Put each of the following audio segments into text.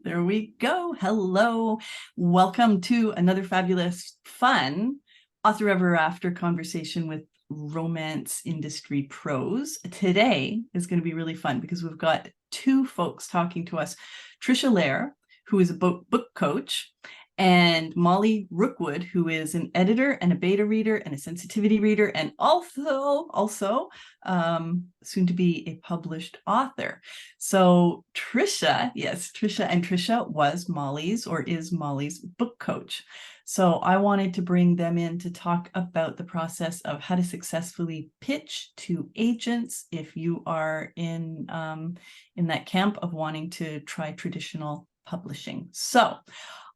There we go. Hello. Welcome to another fabulous, fun Author Ever After conversation with romance industry pros. Today is going to be really fun because we've got two folks talking to us. Trisha Loehr, who is a book coach, and Molly Rookwood, who is an editor and a beta reader and a sensitivity reader, and also soon to be a published author. So Trisha was Molly's or is Molly's book coach. So I wanted to bring them in to talk about the process of how to successfully pitch to agents if you are in that camp of wanting to try traditional publishing. So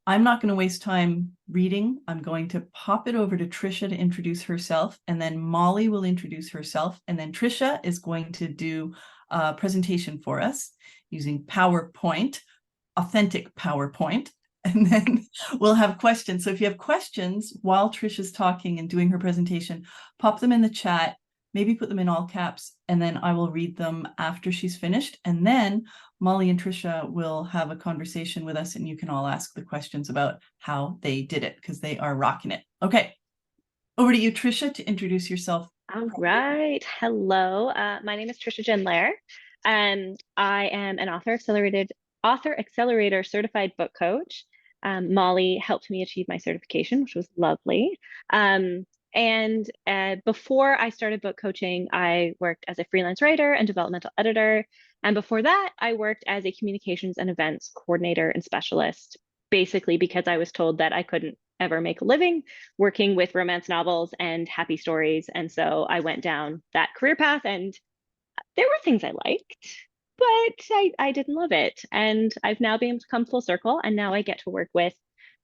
I'm not going to waste time reading. I'm going to pop it over to Trisha to introduce herself, and then Molly will introduce herself, and then Trisha is going to do a presentation for us using PowerPoint, authentic PowerPoint, and then we'll have questions. So if you have questions while Trisha's talking and doing her presentation, pop them in the chat, maybe put them in all caps, and then I will read them after she's finished. And then Molly and Trisha will have a conversation with us, and you can all ask the questions about how they did it, because they are rocking it. Okay, over to you, Trisha, to introduce yourself. All right. Hello. My name is Trisha Jenn Loehr, and I am an author accelerator certified book coach. Molly helped me achieve my certification, which was lovely. And before I started book coaching, I worked as a freelance writer and developmental editor. And before that, I worked as a communications and events coordinator and specialist, basically because I was told that I couldn't ever make a living working with romance novels and happy stories. And so I went down that career path, and there were things I liked, but I didn't love it. And I've now been come full circle, and now I get to work with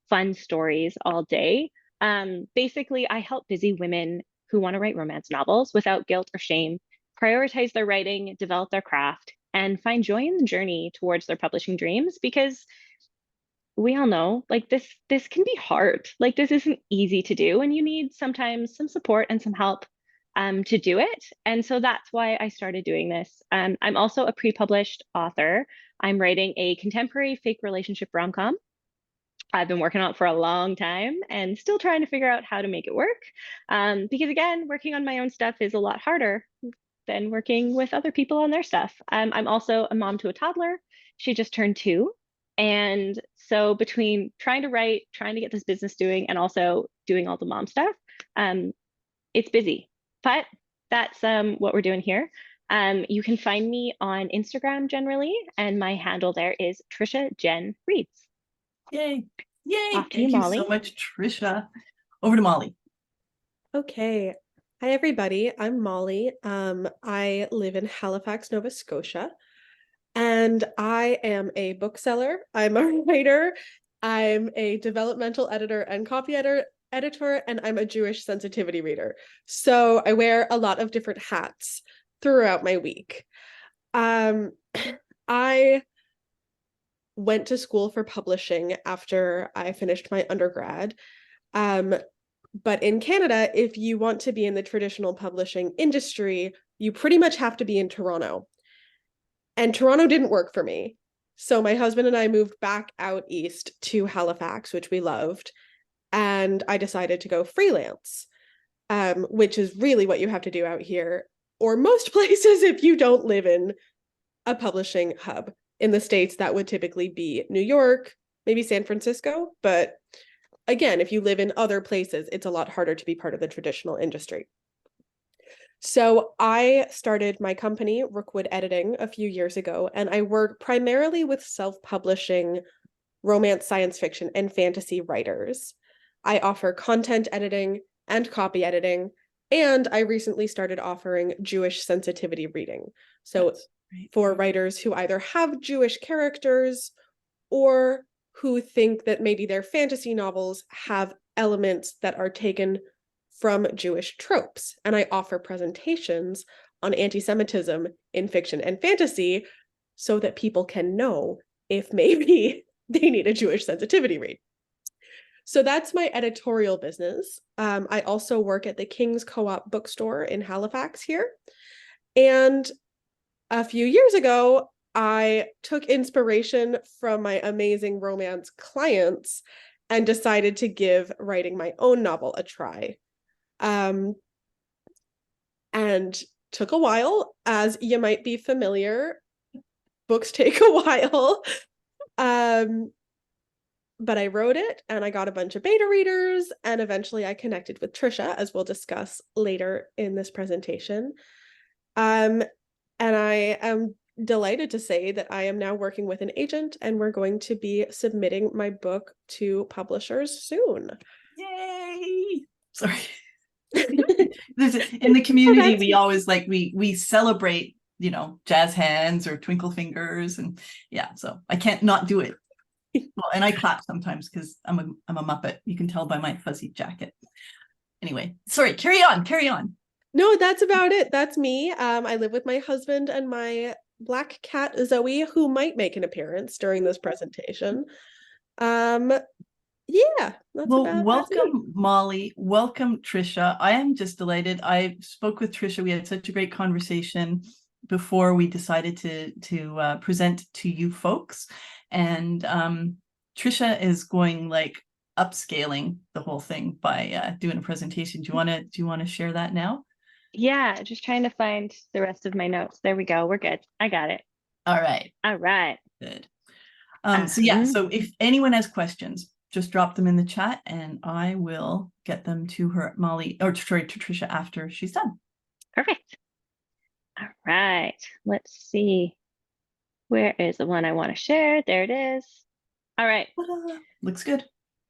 fun stories all day. Basically, I help busy women who want to write romance novels without guilt or shame, prioritize their writing, develop their craft, and find joy in the journey towards their publishing dreams, because we all know like this can be hard. Like this isn't easy to do, and you need sometimes some support and some help to do it. And so that's why I started doing this. I'm also a pre-published author. I'm writing a contemporary fake relationship rom-com. I've been working on it for a long time and still trying to figure out how to make it work. Because again, working on my own stuff is a lot harder than working with other people on their stuff. I'm also a mom to a toddler. She just turned 2. And so between trying to write, trying to get this business doing, and also doing all the mom stuff, it's busy. But that's what we're doing here. You can find me on Instagram generally, and my handle there is Trisha Jenn Reads. Yay. Yay. Off to you, Thank you Molly. so much, Trisha. Over to Molly. Okay. Hi, everybody. I'm Molly. I live in Halifax, Nova Scotia, and I am a bookseller. I'm a writer. I'm a developmental editor and copy editor, and I'm a Jewish sensitivity reader. So I wear a lot of different hats throughout my week. I went to school for publishing after I finished my undergrad. But in Canada, if you want to be in the traditional publishing industry, you pretty much have to be in Toronto. And Toronto didn't work for me. So my husband and I moved back out east to Halifax, which we loved. And I decided to go freelance, which is really what you have to do out here, or most places if you don't live in a publishing hub. In the States, that would typically be New York, maybe San Francisco. But again, if you live in other places, it's a lot harder to be part of the traditional industry. So I started my company, Rookwood Editing, a few years ago, and I work primarily with self-publishing romance, science fiction, and fantasy writers. I offer content editing and copy editing, and I recently started offering Jewish sensitivity reading. So for writers who either have Jewish characters or who think that maybe their fantasy novels have elements that are taken from Jewish tropes. And I offer presentations on anti-Semitism in fiction and fantasy so that people can know if maybe they need a Jewish sensitivity read. So that's my editorial business. I also work at the King's Co-op bookstore in Halifax here. And a few years ago, I took inspiration from my amazing romance clients and decided to give writing my own novel a try. And took a while, as you might be familiar. Books take a while. But I wrote it and I got a bunch of beta readers, and eventually I connected with Trisha, as we'll discuss later in this presentation. And I am delighted to say that I am now working with an agent, and we're going to be submitting my book to publishers soon. Yay! Sorry. In the community, we always like we celebrate, jazz hands or twinkle fingers, and yeah, so I can't not do it. Well, and I clap sometimes because I'm a Muppet. You can tell by my fuzzy jacket. Anyway, sorry, carry on. No, that's about it. That's me. I live with my husband and my black cat, Zoe, who might make an appearance during this presentation. Yeah, welcome, Molly. Welcome, Trisha. I am just delighted. I spoke with Trisha. We had such a great conversation before we decided to present to you folks. And Trisha is going like upscaling the whole thing by doing a presentation. Do you want to share that now? Yeah, just trying to find the rest of my notes. There we go. We're good. I got it. All right. Good. So if anyone has questions, just drop them in the chat and I will get them to her, Molly, or sorry, to Trisha after she's done. Perfect. All right. Let's see. Where is the one I want to share? There it is. All right. Looks good.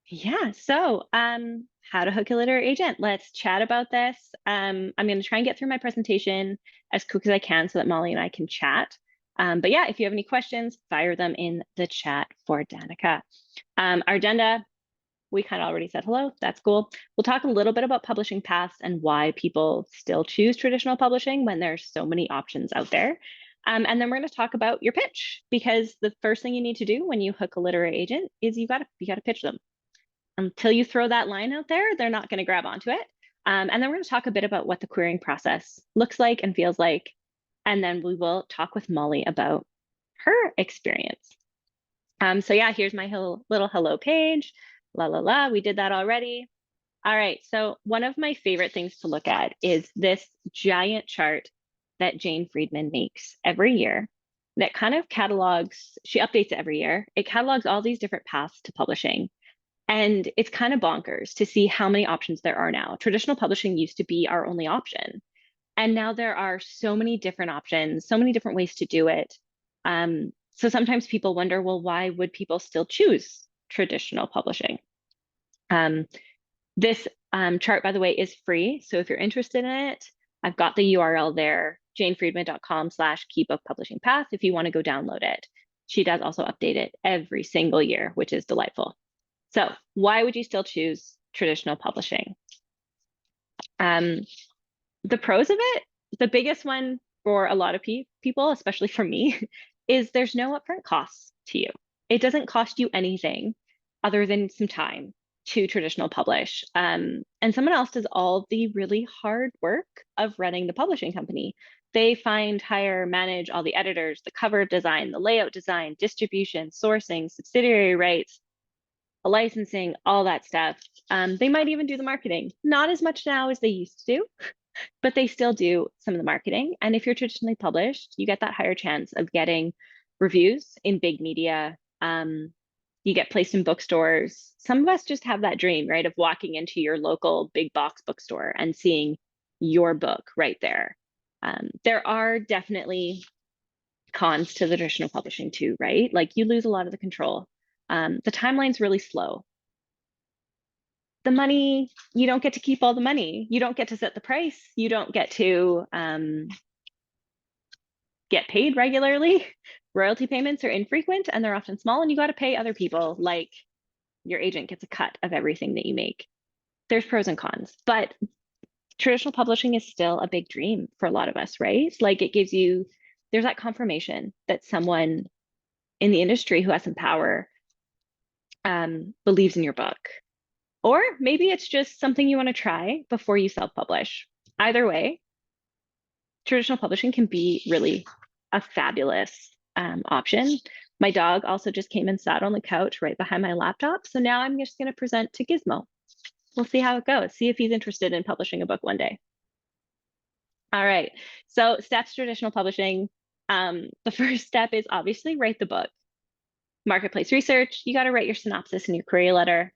Yeah. So, how to hook a literary agent. Let's chat about this. I'm going to try and get through my presentation as quick as I can so that Molly and I can chat. But yeah, if you have any questions, fire them in the chat for Danica. Our agenda, we kind of already said hello. That's cool. We'll talk a little bit about publishing paths and why people still choose traditional publishing when there's so many options out there. And then we're going to talk about your pitch, because the first thing you need to do when you hook a literary agent is you got to pitch them. Until you throw that line out there, they're not going to grab onto it. And then we're going to talk a bit about what the querying process looks like and feels like. And then we will talk with Molly about her experience. So yeah, here's my little hello page. La la la, we did that already. All right, so one of my favorite things to look at is this giant chart that Jane Friedman makes every year that kind of catalogs, she updates it every year. It catalogs all these different paths to publishing. And it's kind of bonkers to see how many options there are now. Traditional publishing used to be our only option. And now there are so many different options, so many different ways to do it. So sometimes people wonder, well, why would people still choose traditional publishing? This chart, by the way, is free. So if you're interested in it, I've got the URL there, janefriedman.com/keybookpublishingpath if you want to go download it. She does also update it every single year, which is delightful. So why would you still choose traditional publishing? The pros of it, the biggest one for a lot of people, especially for me, is there's no upfront costs to you. It doesn't cost you anything other than some time to traditional publish. And someone else does all the really hard work of running the publishing company. They find, hire, manage all the editors, the cover design, the layout design, distribution, sourcing, subsidiary rights, licensing, all that stuff. They might even do the marketing. Not as much now as they used to, but they still do some of the marketing. And if you're traditionally published, you get that higher chance of getting reviews in big media. You get placed in bookstores. Some of us just have that dream, right, of walking into your local big box bookstore and seeing your book right there. There are definitely cons to the traditional publishing too, right? Like you lose a lot of the control. The timeline's really slow. The money, you don't get to keep all the money. You don't get to set the price. You don't get to get paid regularly. Royalty payments are infrequent and they're often small, and you got to pay other people, like your agent gets a cut of everything that you make. There's pros and cons, but traditional publishing is still a big dream for a lot of us, right? Like it gives you, there's that confirmation that someone in the industry who has some power believes in your book. Or maybe it's just something you want to try before you self-publish. Either way, traditional publishing can be really a fabulous option. My dog also just came and sat on the couch right behind my laptop. So now I'm just going to present to Gizmo. We'll see how it goes. See if he's interested in publishing a book one day. All right. So steps traditional publishing. The first step is obviously write the book. Marketplace research. You got to write your synopsis and your query letter.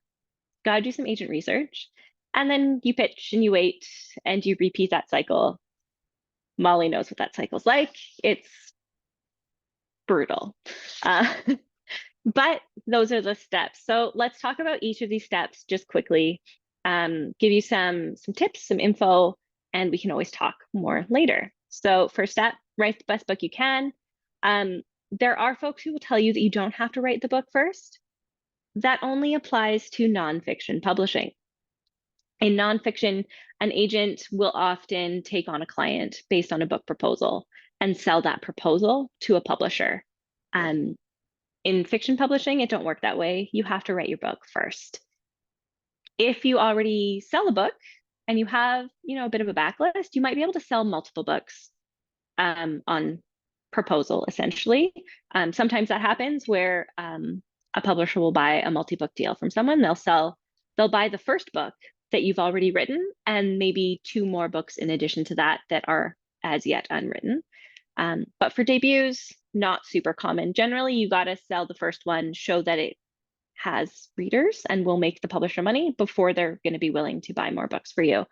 Got to do some agent research. And then you pitch and you wait and you repeat that cycle. Molly knows what that cycle's like. It's brutal. But those are the steps. So let's talk about each of these steps just quickly, give you some tips, some info, and we can always talk more later. So first step, write the best book you can. There are folks who will tell you that you don't have to write the book first. That only applies to nonfiction publishing. In nonfiction, an agent will often take on a client based on a book proposal and sell that proposal to a publisher. In fiction publishing, it don't work that way. You have to write your book first. If you already sell a book and you have, a bit of a backlist, you might be able to sell multiple books on proposal, essentially. Sometimes that happens where a publisher will buy a multi-book deal from someone. They'll buy the first book that you've already written and maybe 2 more books in addition to that are as yet unwritten. But for debuts, not super common. Generally, you got to sell the first one, show that it has readers and will make the publisher money before they're going to be willing to buy more books for you.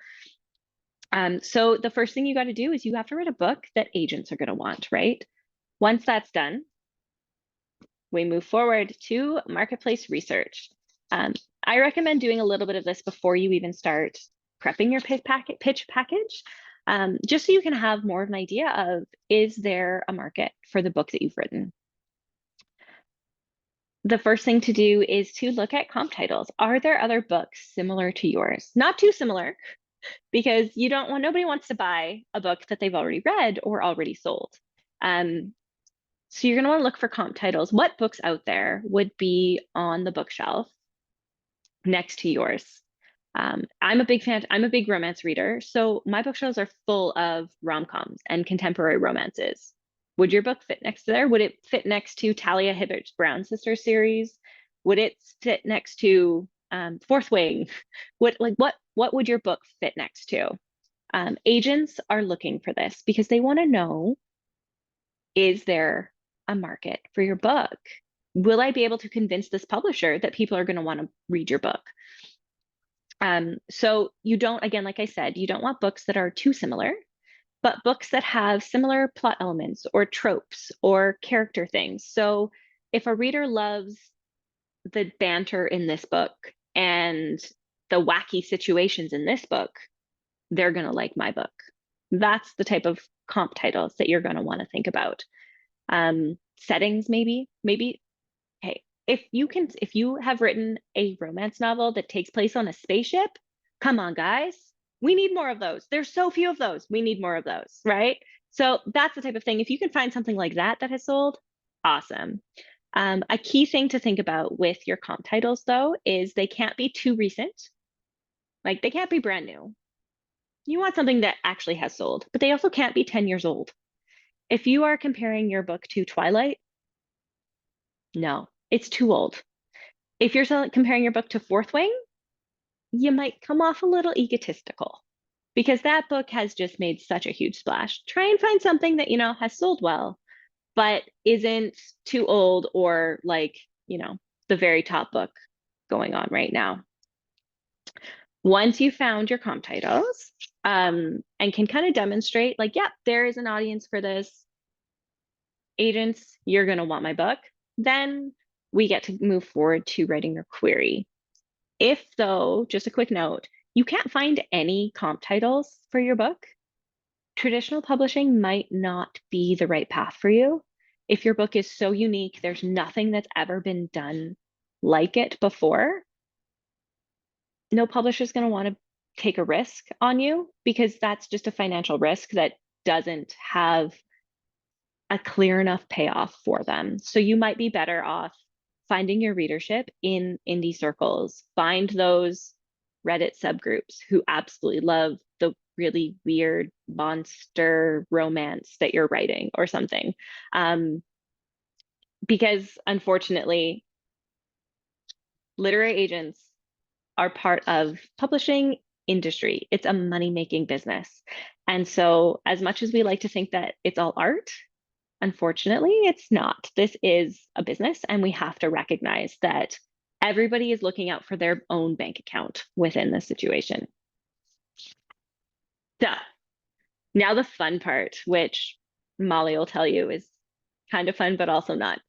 So the first thing you got to do is you have to write a book that agents are going to want, right? Once that's done, we move forward to marketplace research. I recommend doing a little bit of this before you even start prepping your pitch package, just so you can have more of an idea of, is there a market for the book that you've written? The first thing to do is to look at comp titles. Are there other books similar to yours? Not too similar, because nobody wants to buy a book that they've already read or already sold. So you're going to want to look for comp titles. What books out there would be on the bookshelf next to yours? I'm a big romance reader. So my bookshelves are full of rom-coms and contemporary romances. Would your book fit next to there? Would it fit next to Talia Hibbert's Brown Sisters series? Would it fit next to Fourth Wing? What would your book fit next to? Agents are looking for this because they want to know, is there a market for your book? Will I be able to convince this publisher that people are going to want to read your book? So you don't, again, like I said, you don't want books that are too similar, but books that have similar plot elements or tropes or character things. So if a reader loves the banter in this book and the wacky situations in this book, they're going to like my book. That's the type of comp titles that you're going to want to think about. Settings, maybe, hey, if you have written a romance novel that takes place on a spaceship, come on, guys. We need more of those. There's so few of those. We need more of those, right? So that's the type of thing. If you can find something like that has sold, awesome. A key thing to think about with your comp titles, though, is they can't be too recent. Like, they can't be brand new. You want something that actually has sold, but they also can't be 10 years old. If you are comparing your book to Twilight, no, it's too old. If you're comparing your book to Fourth Wing, you might come off a little egotistical because that book has just made such a huge splash. Try and find something that, has sold well, but isn't too old or like, the very top book going on right now. Once you found your comp titles, and can kind of demonstrate like, yeah, there is an audience for this. Agents, you're going to want my book. Then we get to move forward to writing your query. If, though, just a quick note, you can't find any comp titles for your book, traditional publishing might not be the right path for you. If your book is so unique, there's nothing that's ever been done like it before, no publisher is going to want to take a risk on you because that's just a financial risk that doesn't have a clear enough payoff for them. So you might be better off finding your readership in indie circles. Find those Reddit subgroups who absolutely love the really weird monster romance that you're writing or something. because unfortunately, literary agents are part of publishing industry. It's a money-making business. And so as much as we like to think that it's all art, unfortunately, it's not. This is a business, and we have to recognize that everybody is looking out for their own bank account within this situation. So now the fun part, which Molly will tell you is kind of fun, but also not.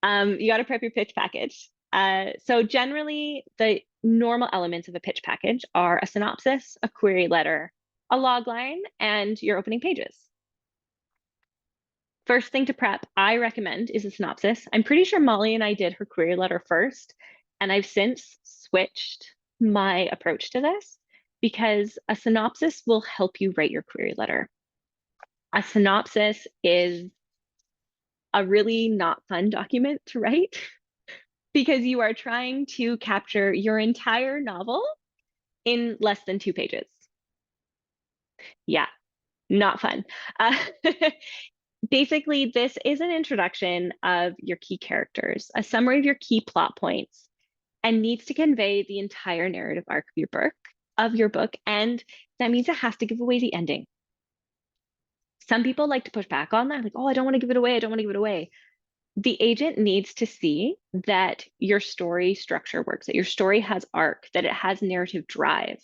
You got to prep your pitch package. So generally, the normal elements of a pitch package are a synopsis, a query letter, a log line, and your opening pages. First thing to prep, I recommend, is a synopsis. I'm pretty sure Molly and I did her query letter first, and I've since switched my approach to this because a synopsis will help you write your query letter. A synopsis is a really not fun document to write because you are trying to capture your entire novel in less than 2 pages. Yeah, not fun. Basically, this is an introduction of your key characters, a summary of your key plot points, and needs to convey the entire narrative arc of your book, and that means it has to give away the ending. Some people like to push back on that, like, oh, I don't want to give it away, I don't want to give it away. The agent needs to see that your story structure works, that your story has arc, that it has narrative drive,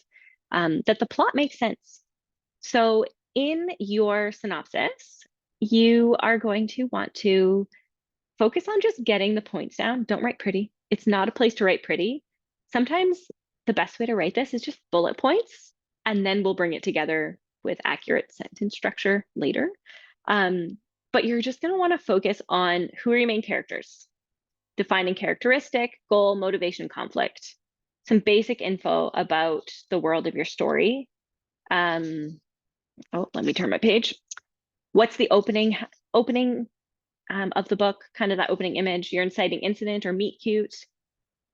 that the plot makes sense. So in your synopsis, you are going to want to focus on just getting the points down. Don't write pretty. It's not a place to write pretty. Sometimes the best way to write this is just bullet points, and then we'll bring it together with accurate sentence structure later. But you're just going to want to focus on who are your main characters, defining characteristic, goal, motivation, conflict, some basic info about the world of your story. Oh, let me turn my page. What's the opening of the book, kind of that opening image, your inciting incident or meet cute,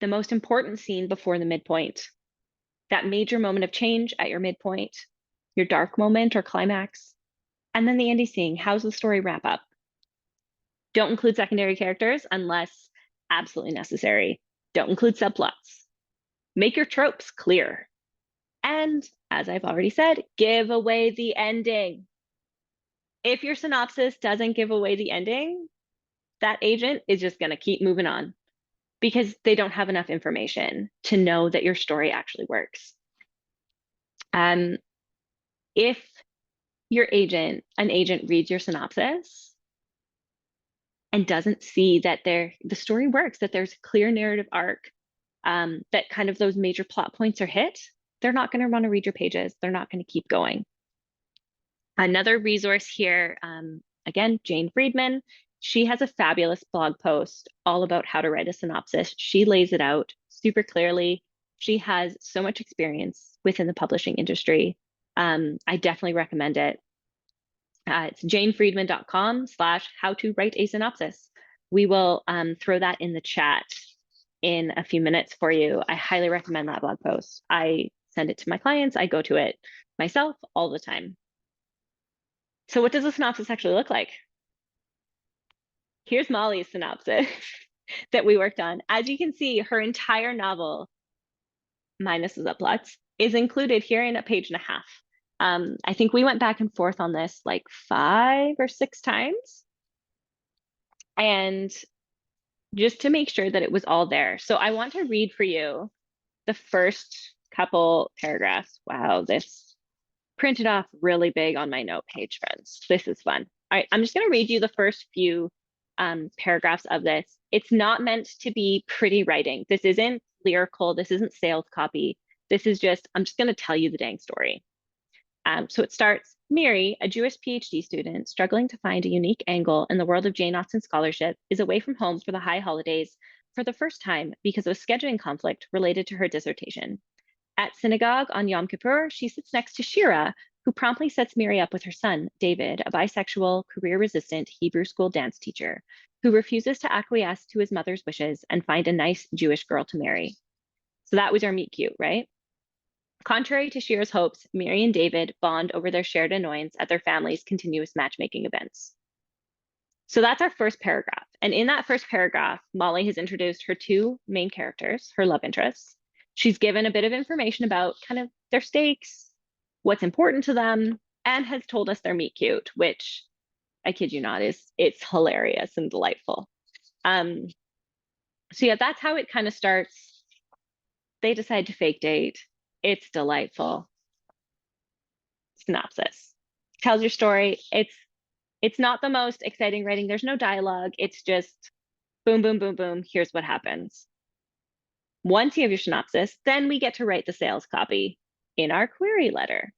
the most important scene before the midpoint, that major moment of change at your midpoint, your dark moment or climax, and then the ending scene. How's the story wrap up? Don't include secondary characters unless absolutely necessary. Don't include subplots. Make your tropes clear. And as I've already said, give away the ending. If your synopsis doesn't give away the ending, that agent is just going to keep moving on because they don't have enough information to know that your story actually works. If an agent reads your synopsis and doesn't see that the story works, that there's a clear narrative arc, that kind of those major plot points are hit, they're not going to want to read your pages. They're not going to keep going. Another resource here, again, Jane Friedman. She has a fabulous blog post all about how to write a synopsis. She lays it out super clearly. She has so much experience within the publishing industry. I definitely recommend it. It's janefriedman.com/how-to-write-a-synopsis. We will throw that in the chat in a few minutes for you. I highly recommend that blog post. I send it to my clients. I go to it myself all the time. So what does a synopsis actually look like? Here's Molly's synopsis that we worked on. As you can see, her entire novel, minus the subplots, is included here in a page and a half. I think we went back and forth on this like 5 or 6 times. And just to make sure that it was all there. So I want to read for you the first couple paragraphs. Wow, this printed off really big on my note page, friends. This is fun. All right, I'm just going to read you the first few paragraphs of this. It's not meant to be pretty writing. This isn't lyrical. This isn't sales copy. This is just, I'm just going to tell you the dang story. So it starts, Miri, a Jewish PhD student struggling to find a unique angle in the world of Jane Austen scholarship, is away from home for the high holidays for the first time because of a scheduling conflict related to her dissertation. At synagogue on Yom Kippur, she sits next to Shira, who promptly sets Miri up with her son, David, a bisexual, career-resistant Hebrew school dance teacher, who refuses to acquiesce to his mother's wishes and find a nice Jewish girl to marry. So that was our meet cute, right? Contrary to Shira's hopes, Miri and David bond over their shared annoyance at their family's continuous matchmaking events. So that's our first paragraph. And in that first paragraph, Molly has introduced her two main characters, her love interests. She's given a bit of information about kind of their stakes, what's important to them, and has told us their meet cute, which I kid you not, it's hilarious and delightful. So yeah, that's how it kind of starts. They decide to fake date. It's delightful. Synopsis tells your story. It's not the most exciting writing. There's no dialogue. It's just boom, boom, boom, boom. Here's what happens. Once you have your synopsis, then we get to write the sales copy in our query letter.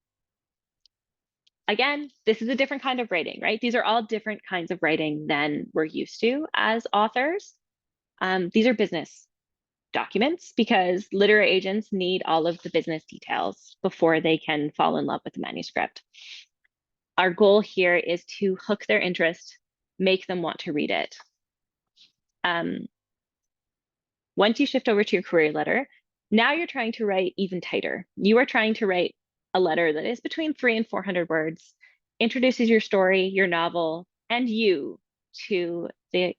Again, this is a different kind of writing, right? These are all different kinds of writing than we're used to as authors. These are business documents because literary agents need all of the business details before they can fall in love with the manuscript. Our goal here is to hook their interest, make them want to read it. Once you shift over to your query letter, now you're trying to write even tighter. You are trying to write a letter that is between 300 and 400 words, introduces your story, your novel, and you to the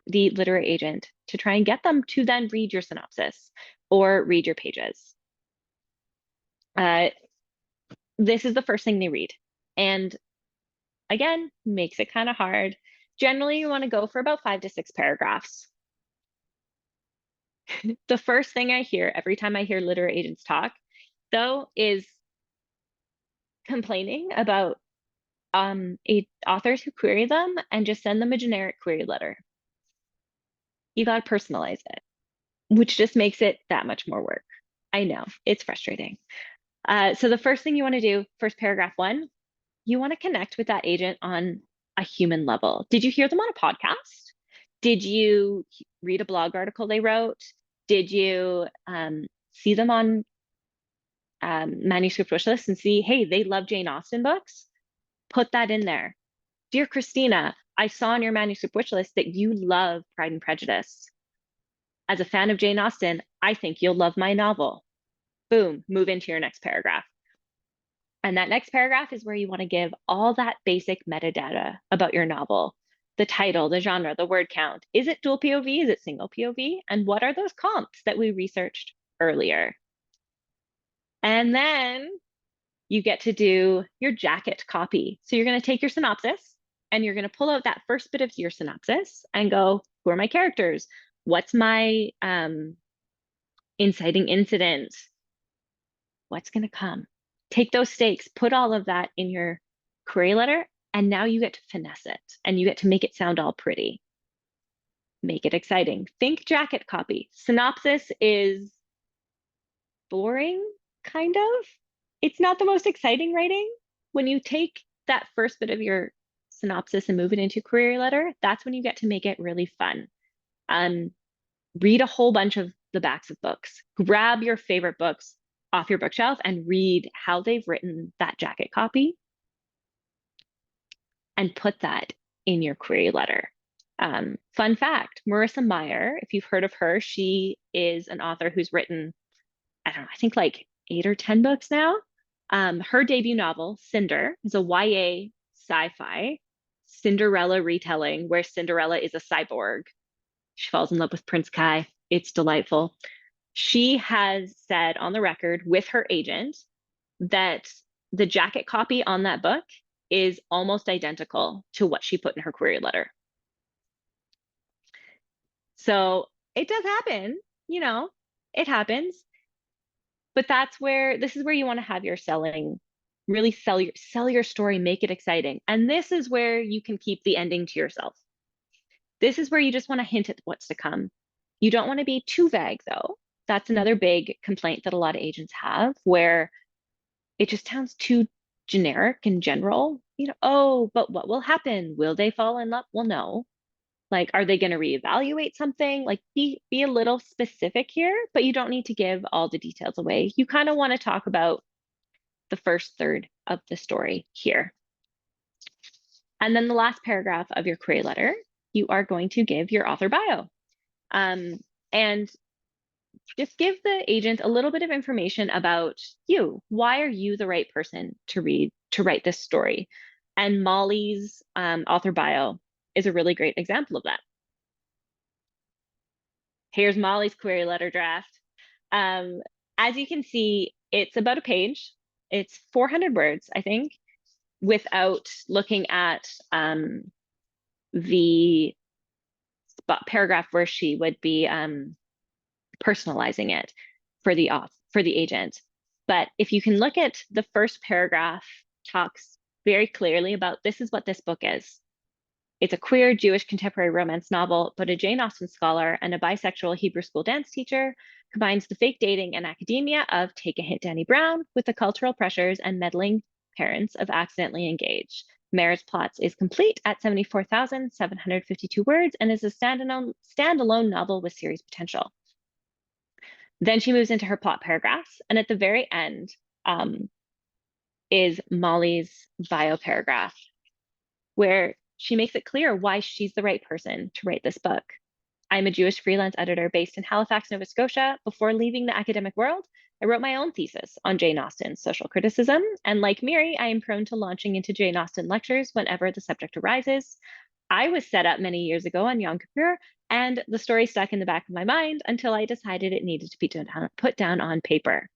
literary agent to try and get them to then read your synopsis or read your pages. This is the first thing they read. And again, makes it kind of hard. Generally, you want to go for about 5 to 6 paragraphs. The first thing I hear every time I hear literary agents talk, though, is complaining about authors who query them and just send them a generic query letter. You got to personalize it, which just makes it that much more work. I know, it's frustrating. So the first thing you want to do, first paragraph 1, you want to connect with that agent on a human level. Did you hear them on a podcast? Did you read a blog article they wrote? Did you see them on manuscript wishlist and see, hey, they love Jane Austen books? Put that in there. Dear Christina, I saw on your manuscript wishlist that you love Pride and Prejudice. As a fan of Jane Austen, I think you'll love my novel. Boom, move into your next paragraph. And that next paragraph is where you want to give all that basic metadata about your novel. The title, the genre, the word count. Is it dual POV? Is it single POV? And what are those comps that we researched earlier? And then you get to do your jacket copy. So you're going to take your synopsis and you're going to pull out that first bit of your synopsis and go, who are my characters? What's my inciting incident? What's going to come? Take those stakes, put all of that in your query letter, and now you get to finesse it and you get to make it sound all pretty. Make it exciting. Think jacket copy. Synopsis is boring, kind of. It's not the most exciting writing. When you take that first bit of your synopsis and move it into query letter, that's when you get to make it really fun. Read a whole bunch of the backs of books. Grab your favorite books off your bookshelf and read how they've written that jacket copy and put that in your query letter. Fun fact, Marissa Meyer, if you've heard of her, she is an author who's written, I don't know, I think like 8 or 10 books now. Her debut novel, Cinder, is a YA sci-fi Cinderella retelling where Cinderella is a cyborg. She falls in love with Prince Kai. It's delightful. She has said on the record with her agent that the jacket copy on that book is almost identical to what she put in her query letter. So it does happen, you know, it happens. But this is where you want to have your selling, really sell your story, make it exciting. And this is where you can keep the ending to yourself. This is where you just want to hint at what's to come. You don't want to be too vague, though. That's another big complaint that a lot of agents have, where it just sounds too generic and general. You know, oh, but what will happen? Will they fall in love? Well, no. Like, are they going to reevaluate something? Like, be a little specific here, but you don't need to give all the details away. You kind of want to talk about the first third of the story here. And then the last paragraph of your query letter, you are going to give your author bio. And just give the agent a little bit of information about you. Why are you the right person to write this story? And Molly's author bio is a really great example of that. Here's Molly's query letter draft. As you can see, it's about a page. It's 400 words, I think, without looking at the paragraph where she would be personalizing it for the agent. But if you can look at the first paragraph, talks very clearly about this is what this book is. It's a queer Jewish contemporary romance novel, but a Jane Austen scholar and a bisexual Hebrew school dance teacher combines the fake dating and academia of Take a Hint, Danny Brown with the cultural pressures and meddling parents of Accidentally Engaged. Mare's Plots is complete at 74,752 words and is a standalone novel with series potential. Then she moves into her plot paragraphs, and at the very end is Molly's bio paragraph, where she makes it clear why she's the right person to write this book. I'm a Jewish freelance editor based in Halifax, Nova Scotia. Before leaving the academic world, I wrote my own thesis on Jane Austen's social criticism. And like Mary, I am prone to launching into Jane Austen lectures whenever the subject arises. I was set up many years ago on Yom Kippur, and the story stuck in the back of my mind until I decided it needed to be put down on paper.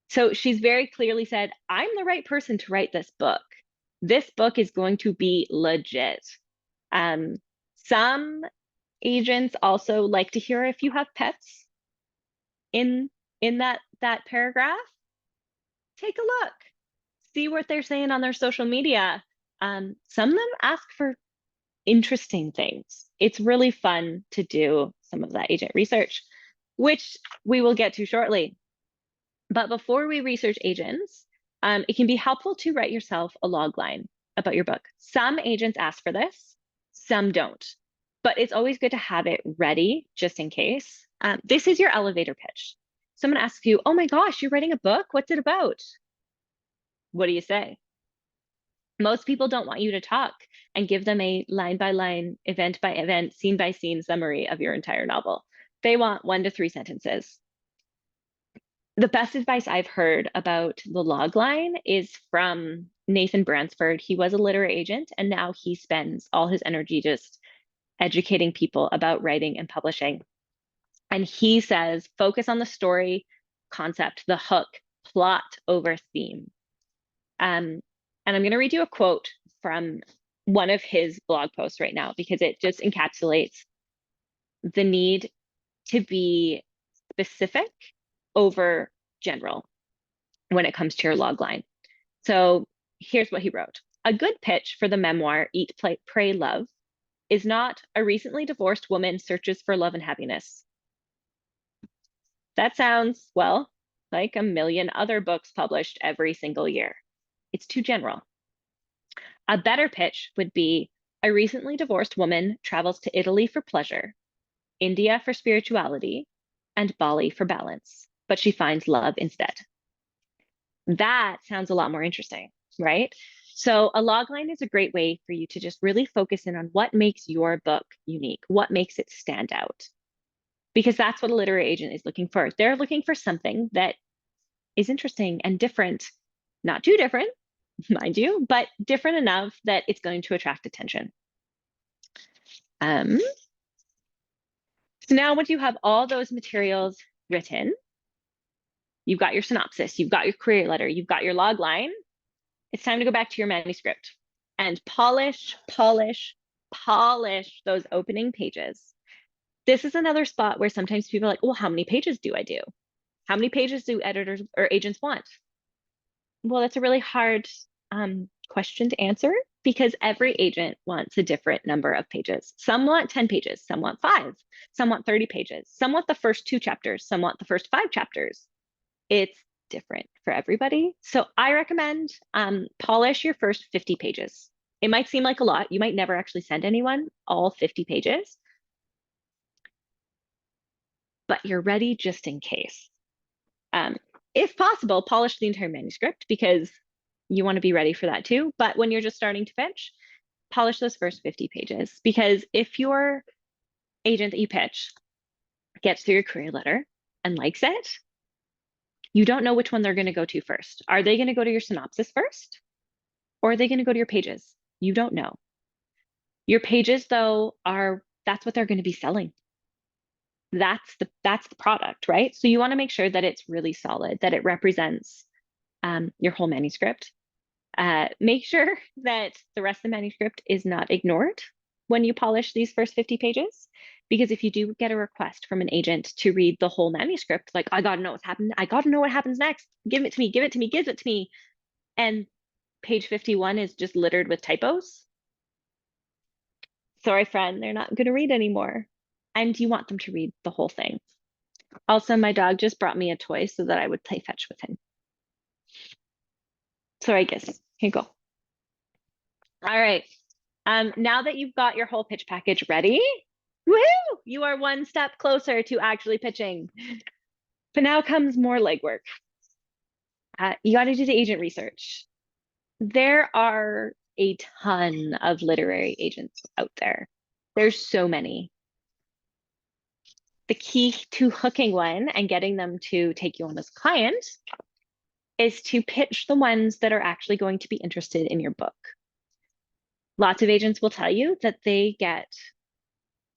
So she's very clearly said, I'm the right person to write this book. This book is going to be legit. Some agents also like to hear if you have pets in that paragraph. Take a look, see what they're saying on their social media. Some of them ask for interesting things. It's really fun to do some of that agent research, which we will get to shortly. But before we research agents, it can be helpful to write yourself a log line about your book. Some agents ask for this, some don't, but it's always good to have it ready just in case. This is your elevator pitch. Someone asks you, oh my gosh, you're writing a book? What's it about? What do you say? Most people don't want you to talk and give them a line by line, event by event, scene by scene summary of your entire novel. They want 1 to 3 sentences. The best advice I've heard about the log line is from Nathan Bransford. He was a literary agent, and now he spends all his energy just educating people about writing and publishing. And he says, focus on the story, concept, the hook, plot over theme. And I'm going to read you a quote from one of his blog posts right now, because it just encapsulates the need to be specific over general when it comes to your log line. So here's what he wrote. A good pitch for the memoir, Eat, Play, Pray, Love, is not a recently divorced woman searches for love and happiness. That sounds, well, like a million other books published every single year. It's too general. A better pitch would be a recently divorced woman travels to Italy for pleasure, India for spirituality, and Bali for balance, but she finds love instead. That sounds a lot more interesting, right? So a logline is a great way for you to just really focus in on what makes your book unique, what makes it stand out, because that's what a literary agent is looking for. They're looking for something that is interesting and different, not too different, mind you, but different enough that it's going to attract attention. So now once you have all those materials written, you've got your synopsis, you've got your query letter, you've got your log line, it's time to go back to your manuscript and polish those opening pages. This is another spot where sometimes people are like, well, how many pages do I do? How many pages do editors or agents want? Well, that's a really hard question to answer, because every agent wants a different number of pages. Some want 10 pages, some want 5, some want 30 pages, some want the first 2 chapters, some want the first 5 chapters. It's different for everybody. So I recommend polish your first 50 pages. It might seem like a lot. You might never actually send anyone all 50 pages, but you're ready just in case. If possible, polish the entire manuscript, because you want to be ready for that too. But when you're just starting to pitch, polish those first 50 pages, because if your agent that you pitch gets through your query letter and likes it, you don't know which one they're going to go to first. Are they going to go to your synopsis first, or are they going to go to your pages? You don't know. Your pages, though, that's what they're going to be selling. that's the product, right? So you want to make sure that it's really solid, that it represents your whole manuscript. Make sure that the rest of the manuscript is not ignored when you polish these first 50 pages. Because if you do get a request from an agent to read the whole manuscript, like, I gotta know what's happened, I gotta know what happens next, give it to me, give it to me, give it to me. And page 51 is just littered with typos. Sorry, friend, they're not gonna read anymore. And you want them to read the whole thing. Also, my dog just brought me a toy so that I would play fetch with him. So I guess, here you go. All right. Now that you've got your whole pitch package ready, woohoo, you are one step closer to actually pitching. But now comes more legwork. You got to do the agent research. There are a ton of literary agents out there. There's so many. The key to hooking one and getting them to take you on as a client is to pitch the ones that are actually going to be interested in your book. Lots of agents will tell you that they get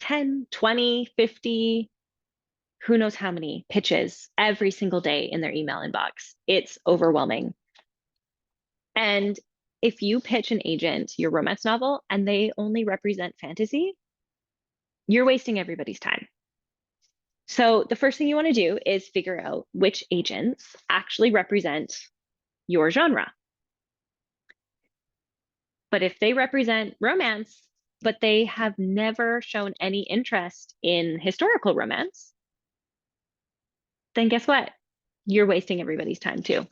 10, 20, 50, who knows how many pitches every single day in their email inbox. It's overwhelming. And if you pitch an agent your romance novel and they only represent fantasy, you're wasting everybody's time. So the first thing you want to do is figure out which agents actually represent your genre. But if they represent romance, but they have never shown any interest in historical romance, then guess what? You're wasting everybody's time too.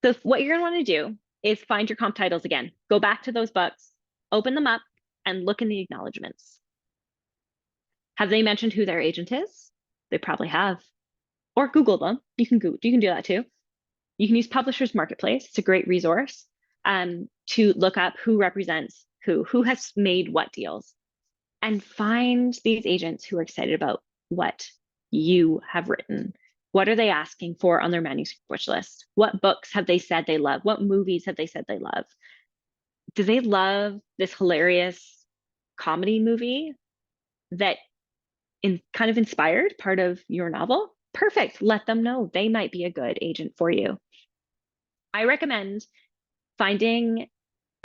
So what you're going to want to do is find your comp titles again. Go back to those books, open them up, and look in the acknowledgements. Have they mentioned who their agent is? They probably have. Or Google them. You can do that too. You can use Publishers Marketplace. It's a great resource to look up who represents who has made what deals, and find these agents who are excited about what you have written. What are they asking for on their manuscript wish list? What books have they said they love? What movies have they said they love? Do they love this hilarious comedy movie that kind of inspired part of your novel? Perfect. Let them know. They might be a good agent for you. I recommend finding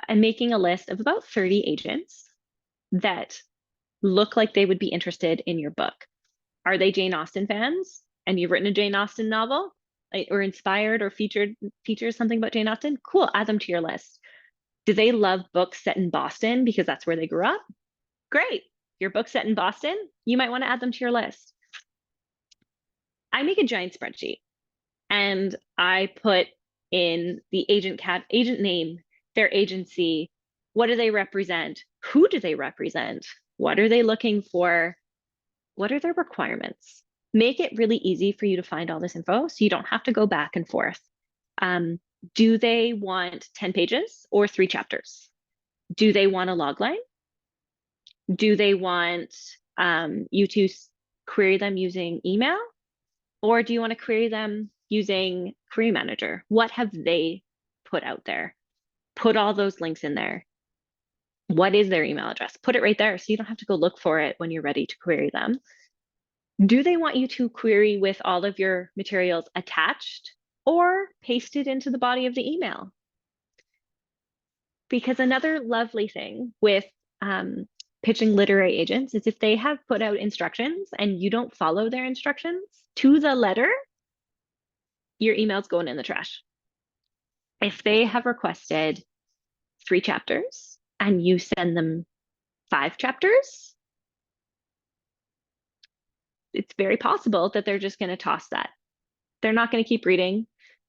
and making a list of about 30 agents that look like they would be interested in your book. Are they Jane Austen fans? And you've written a Jane Austen novel, or inspired or features something about Jane Austen? Cool, add them to your list. Do they love books set in Boston because that's where they grew up? Great. Your book's set in Boston, you might want to add them to your list. I make a giant spreadsheet and I put in the agent name, their agency, what do they represent? Who do they represent? What are they looking for? What are their requirements? Make it really easy for you to find all this info so you don't have to go back and forth. Do they want 10 pages or 3 chapters? Do they want a logline? Do they want you to query them using email? Or do you want to query them using Query Manager? What have they put out there? Put all those links in there. What is their email address? Put it right there so you don't have to go look for it when you're ready to query them. Do they want you to query with all of your materials attached or pasted into the body of the email? Because another lovely thing with pitching literary agents is if they have put out instructions and you don't follow their instructions to the letter, your email's going in the trash. If they have requested 3 chapters and you send them 5 chapters, it's very possible that they're just going to toss that. They're not going to keep reading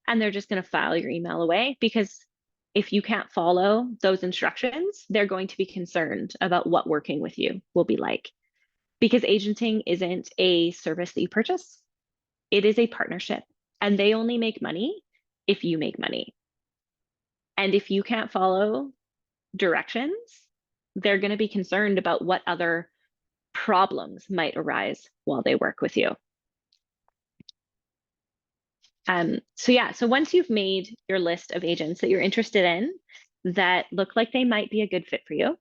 and they're just going to file your email away, because if you can't follow those instructions, they're going to be concerned about what working with you will be like. Because agenting isn't a service that you purchase, it is a partnership, and they only make money if you make money. And if you can't follow directions, they're going to be concerned about what other problems might arise while they work with you. So once you've made your list of agents that you're interested in that look like they might be a good fit for you,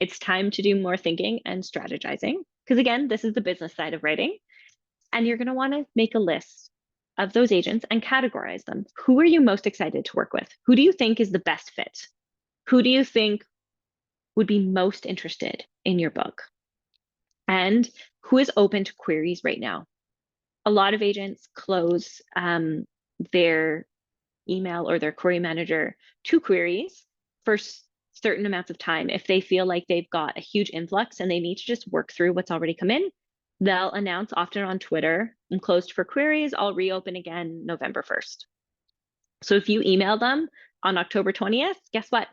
It's time to do more thinking and strategizing. Because again, this is the business side of writing. And you're going to want to make a list of those agents and categorize them. Who are you most excited to work with? Who do you think is the best fit? Who do you think would be most interested in your book? And who is open to queries right now? A lot of agents close their email or their query manager to queries for certain amounts of time. If they feel like they've got a huge influx and they need to just work through what's already come in, they'll announce often on Twitter, I'm closed for queries, I'll reopen again November 1st. So if you email them on October 20th, guess what?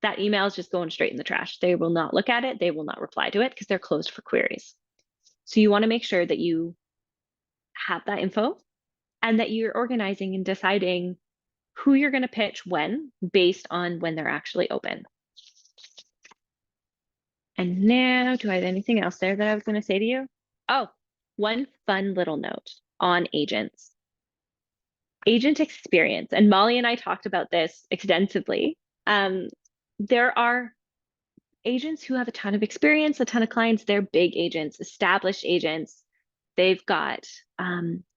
That email is just going straight in the trash. They will not look at it. They will not reply to it because they're closed for queries. So you want to make sure that you have that info and that you're organizing and deciding who you're going to pitch when based on when they're actually open. And now, do I have anything else there that I was going to say to you? Oh, one fun little note on agents. Agent experience. And Molly and I talked about this extensively. There are agents who have a ton of experience, a ton of clients. They're big agents, established agents. They've got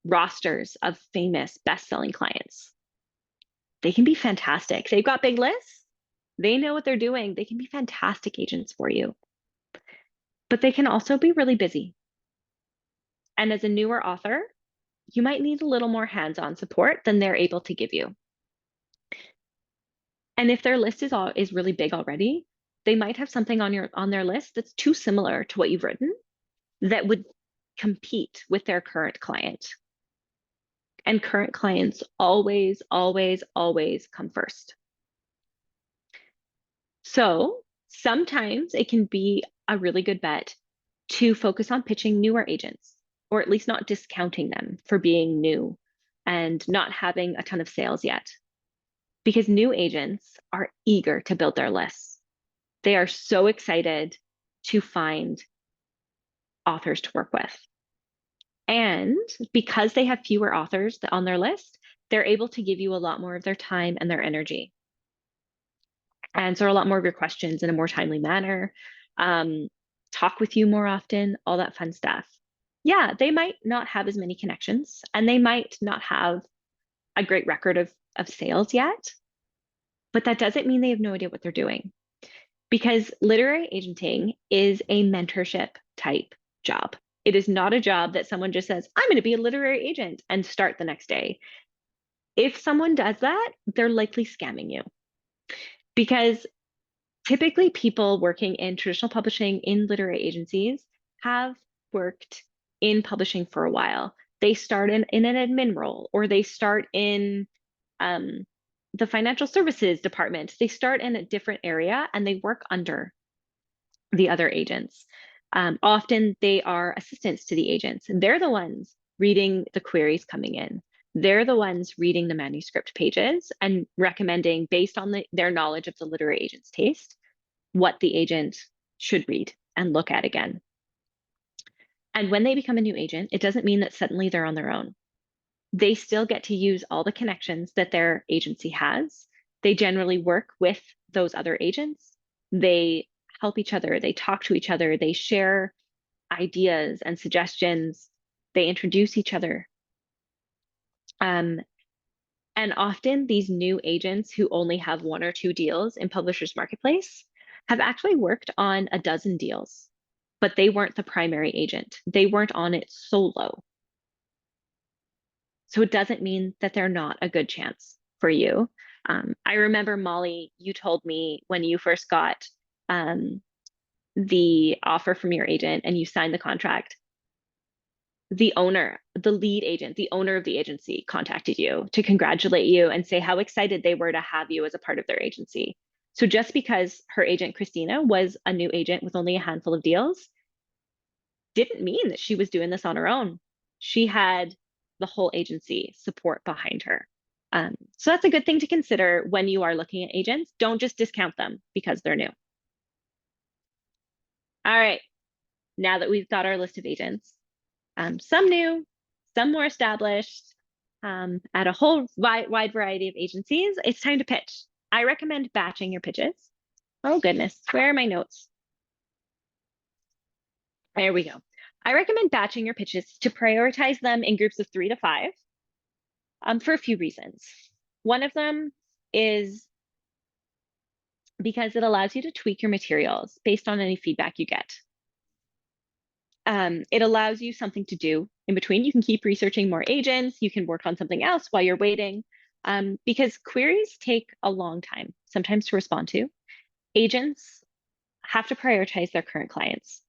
rosters of famous best-selling clients. They can be fantastic. They've got big lists. They know what they're doing. They can be fantastic agents for you. But they can also be really busy. And as a newer author, you might need a little more hands-on support than they're able to give you. And if their list is really big already, they might have something on their list that's too similar to what you've written that would compete with their current client. And current clients always, always, always come first. So sometimes it can be a really good bet to focus on pitching newer agents, or at least not discounting them for being new and not having a ton of sales yet. Because new agents are eager to build their lists. They are so excited to find authors to work with. And because they have fewer authors on their list, they're able to give you a lot more of their time and their energy. Answer a lot more of your questions in a more timely manner, talk with you more often, all that fun stuff. Yeah, they might not have as many connections and they might not have a great record of sales yet, but that doesn't mean they have no idea what they're doing. Because literary agenting is a mentorship type job. It is not a job that someone just says, I'm going to be a literary agent and start the next day. If someone does that, they're likely scamming you. Because typically people working in traditional publishing in literary agencies have worked in publishing for a while. They start in an admin role, or they start in the financial services department. They start in a different area and they work under the other agents. Often they are assistants to the agents. They're the ones reading the queries coming in. They're the ones reading the manuscript pages and recommending, based on their knowledge of the literary agent's taste, what the agent should read and look at again. And when they become a new agent, it doesn't mean that suddenly they're on their own. They still get to use all the connections that their agency has. They generally work with those other agents. They help each other. They talk to each other. They share ideas and suggestions. They introduce each other. And often these new agents who only have 1 or 2 deals in Publishers Marketplace have actually worked on a dozen deals, but they weren't the primary agent. They weren't on it solo. So it doesn't mean that they're not a good chance for you. I remember, Molly, you told me when you first got the offer from your agent and you signed the contract, the owner, the lead agent, the owner of the agency contacted you to congratulate you and say how excited they were to have you as a part of their agency. So just because her agent, Christina, was a new agent with only a handful of deals, didn't mean that she was doing this on her own. She had the whole agency support behind her. So that's a good thing to consider when you are looking at agents. Don't just discount them because they're new. All right, now that we've got our list of agents, some new, some more established, at a whole wide variety of agencies, it's time to pitch. I recommend batching your pitches. Oh goodness, where are my notes? There we go. I recommend batching your pitches to prioritize them in groups of 3 to 5 for a few reasons. One of them is because it allows you to tweak your materials based on any feedback you get. It allows you something to do in between. You can keep researching more agents. You can work on something else while you're waiting, because queries take a long time sometimes to respond to. Agents have to prioritize their current clients.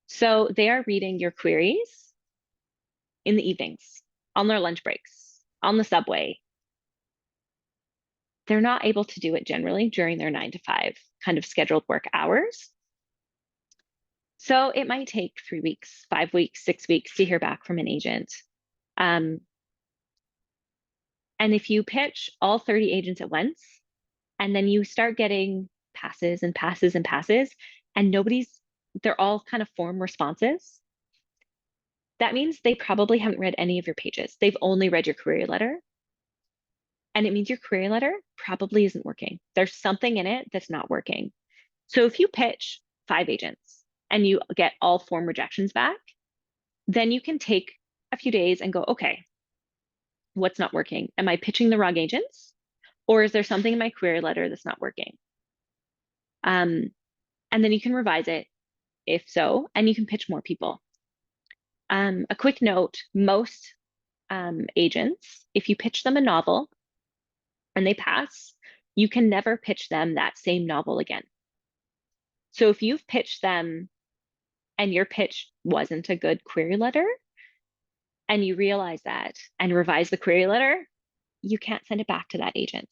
So they are reading your queries in the evenings, on their lunch breaks, on the subway. They're not able to do it generally during their 9 to 5 kind of scheduled work hours. So it might take 3 weeks, 5 weeks, 6 weeks to hear back from an agent. And if you pitch all 30 agents at once, and then you start getting passes and passes and passes, and they're all kind of form responses, that means they probably haven't read any of your pages. They've only read your query letter. And it means your query letter probably isn't working. There's something in it that's not working. So if you pitch 5 agents and you get all form rejections back, then you can take a few days and go, okay, what's not working? Am I pitching the wrong agents? Or is there something in my query letter that's not working? And then you can revise it if so, and you can pitch more people. A quick note, most agents, if you pitch them a novel and they pass, you can never pitch them that same novel again. So if you've pitched them and your pitch wasn't a good query letter, and you realize that and revise the query letter, you can't send it back to that agent.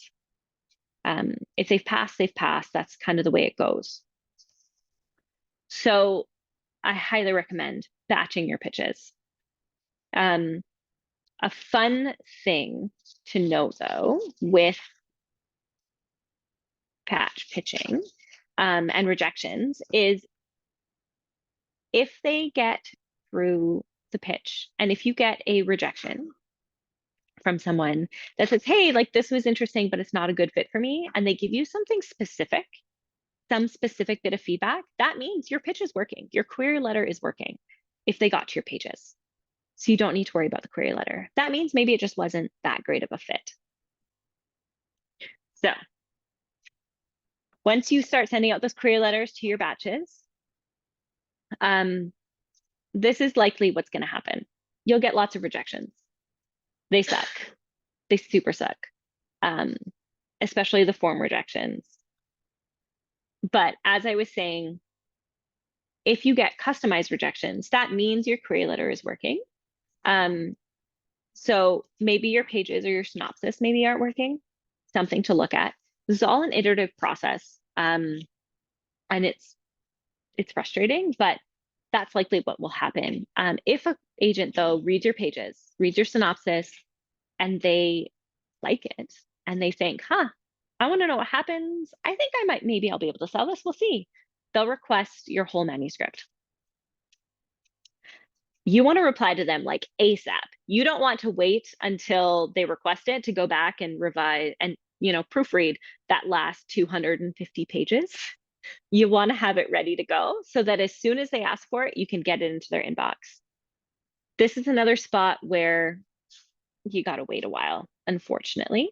If they've passed, they've passed. That's kind of the way it goes. So I highly recommend batching your pitches. A fun thing to know, though, with batch pitching and rejections is if they get through the pitch, and if you get a rejection from someone that says, hey, like this was interesting, but it's not a good fit for me, and they give you something specific, some specific bit of feedback, that means your pitch is working. Your query letter is working if they got to your pages. So you don't need to worry about the query letter. That means maybe it just wasn't that great of a fit. So once you start sending out those query letters to your batches, this is likely what's going to happen. You'll get lots of rejections. They suck. They super suck, especially the form rejections. But as I was saying, if you get customized rejections, that means your query letter is working. So maybe your pages or your synopsis maybe aren't working, something to look at. This is all an iterative process, and it's frustrating, but that's likely what will happen. If an agent, though, reads your pages, reads your synopsis, and they like it, and they think, I want to know what happens. I think maybe I'll be able to sell this. We'll see. They'll request your whole manuscript. You want to reply to them like ASAP. You don't want to wait until they request it to go back and revise and, proofread that last 250 pages. You want to have it ready to go so that as soon as they ask for it, you can get it into their inbox. This is another spot where you got to wait a while, unfortunately.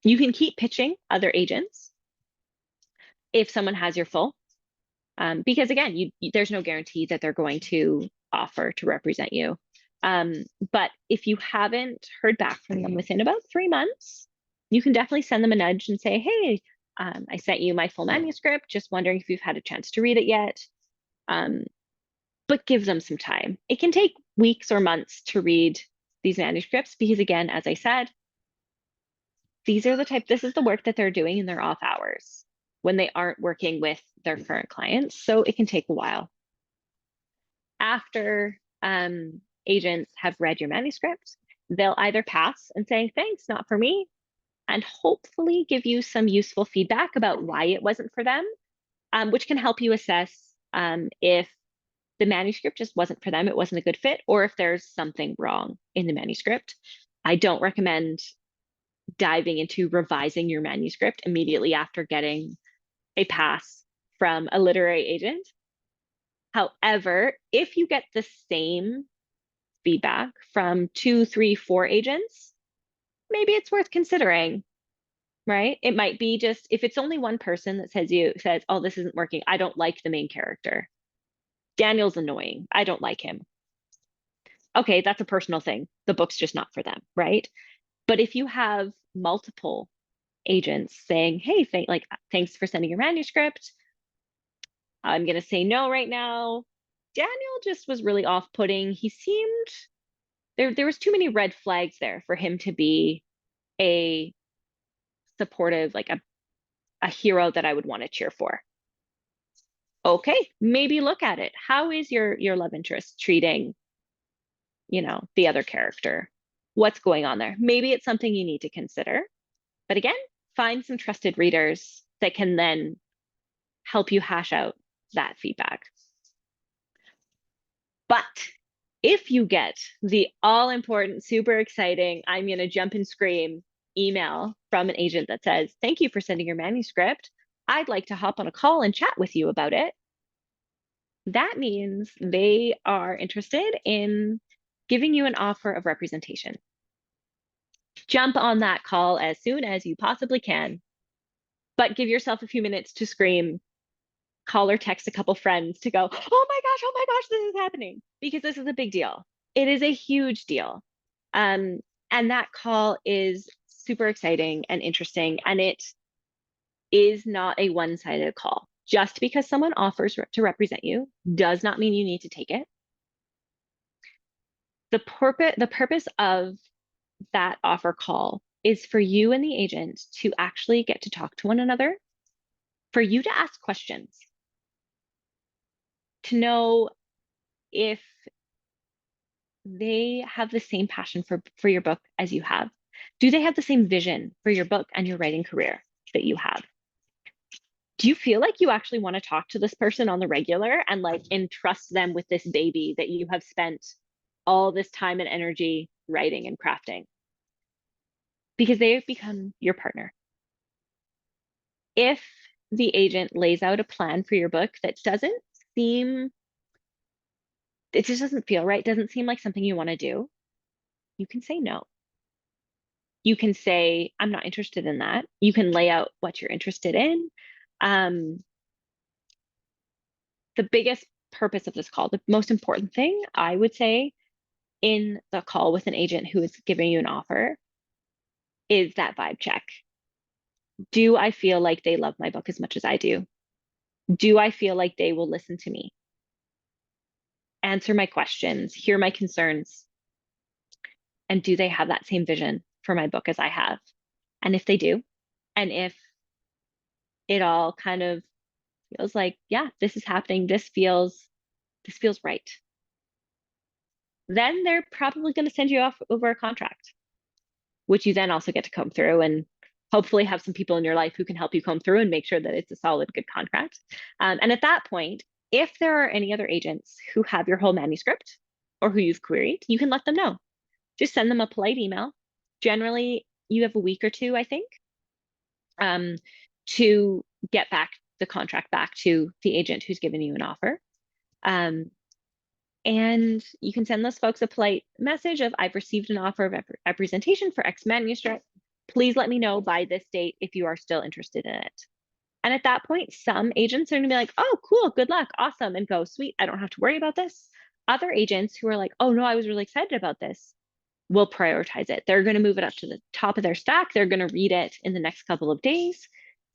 You can keep pitching other agents if someone has your full, because again, there's no guarantee that they're going to offer to represent you. But if you haven't heard back from them within about 3 months, you can definitely send them a nudge and say, hey, I sent you my full manuscript, just wondering if you've had a chance to read it yet. But give them some time. It can take weeks or months to read these manuscripts because, again, as I said, this is the work that they're doing in their off hours when they aren't working with their current clients. So it can take a while. After agents have read your manuscript, they'll either pass and say, thanks, not for me, and hopefully give you some useful feedback about why it wasn't for them, which can help you assess if the manuscript just wasn't for them, it wasn't a good fit, or if there's something wrong in the manuscript. I don't recommend diving into revising your manuscript immediately after getting a pass from a literary agent. However, if you get the same feedback from 2, 3, 4 agents, maybe it's worth considering, right? It might be just if it's only one person that says, oh, this isn't working. I don't like the main character. Daniel's annoying. I don't like him. Okay, that's a personal thing. The book's just not for them, right? But if you have multiple agents saying, hey, thanks for sending your manuscript. I'm going to say no right now. Daniel just was really off-putting. He seemed there was too many red flags there for him to be a supportive, like a hero that I would want to cheer for. Okay, maybe look at it. How is your love interest treating, the other character? What's going on there? Maybe it's something you need to consider. But again, find some trusted readers that can then help you hash out that feedback. But if you get the all important, super exciting, I'm going to jump and scream email from an agent that says, thank you for sending your manuscript. I'd like to hop on a call and chat with you about it. That means they are interested in giving you an offer of representation. Jump on that call as soon as you possibly can, but give yourself a few minutes to scream, call or text a couple friends to go, oh my gosh, this is happening, because this is a big deal. It is a huge deal. And that call is super exciting and interesting. And it is not a one-sided call. Just because someone offers to represent you does not mean you need to take it. The purpose of that offer call is for you and the agent to actually get to talk to one another, for you to ask questions, to know if they have the same passion for your book as you have. Do they have the same vision for your book and your writing career that you have? Do you feel like you actually want to talk to this person on the regular and like entrust them with this baby that you have spent all this time and energy writing and crafting? Because they have become your partner. If the agent lays out a plan for your book that it just doesn't feel right, doesn't seem like something you want to do, you can say no. You can say, I'm not interested in that. You can lay out what you're interested in. The biggest purpose of this call, the most important thing I would say in the call with an agent who is giving you an offer, is that vibe check. Do I feel like they love my book as much as I do? Do I feel like they will listen to me, answer my questions, hear my concerns? And do they have that same vision for my book as I have? And if they do, and if it all kind of feels like, yeah, this is happening, this feels right, then they're probably going to send you off over a contract, which you then also get to comb through and hopefully have some people in your life who can help you comb through and make sure that it's a solid, good contract. And at that point, if there are any other agents who have your whole manuscript or who you've queried, you can let them know. Just send them a polite email. Generally, you have a week or two, I think, to get the contract back to the agent who's given you an offer. And you can send those folks a polite message of, I've received an offer of representation for X manuscript. Please let me know by this date if you are still interested in it. And at that point, some agents are going to be like, oh, cool, good luck, awesome, and go, sweet, I don't have to worry about this. Other agents who are like, oh, no, I was really excited about this, will prioritize it. They're going to move it up to the top of their stack. They're going to read it in the next couple of days.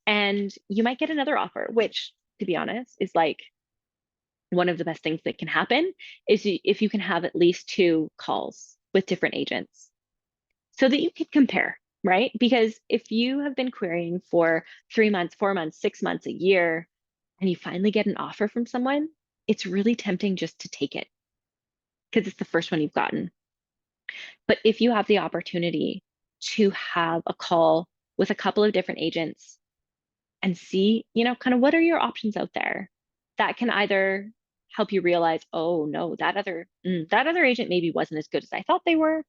And you might get another offer, which, to be honest, is like one of the best things that can happen is if you can have at least 2 calls with different agents so that you can compare, right? Because if you have been querying for 3 months, 4 months, 6 months, a year, and you finally get an offer from someone, it's really tempting just to take it because it's the first one you've gotten. But if you have the opportunity to have a call with a couple of different agents and see, kind of what are your options out there, that can either help you realize, oh no, that other agent maybe wasn't as good as I thought they were,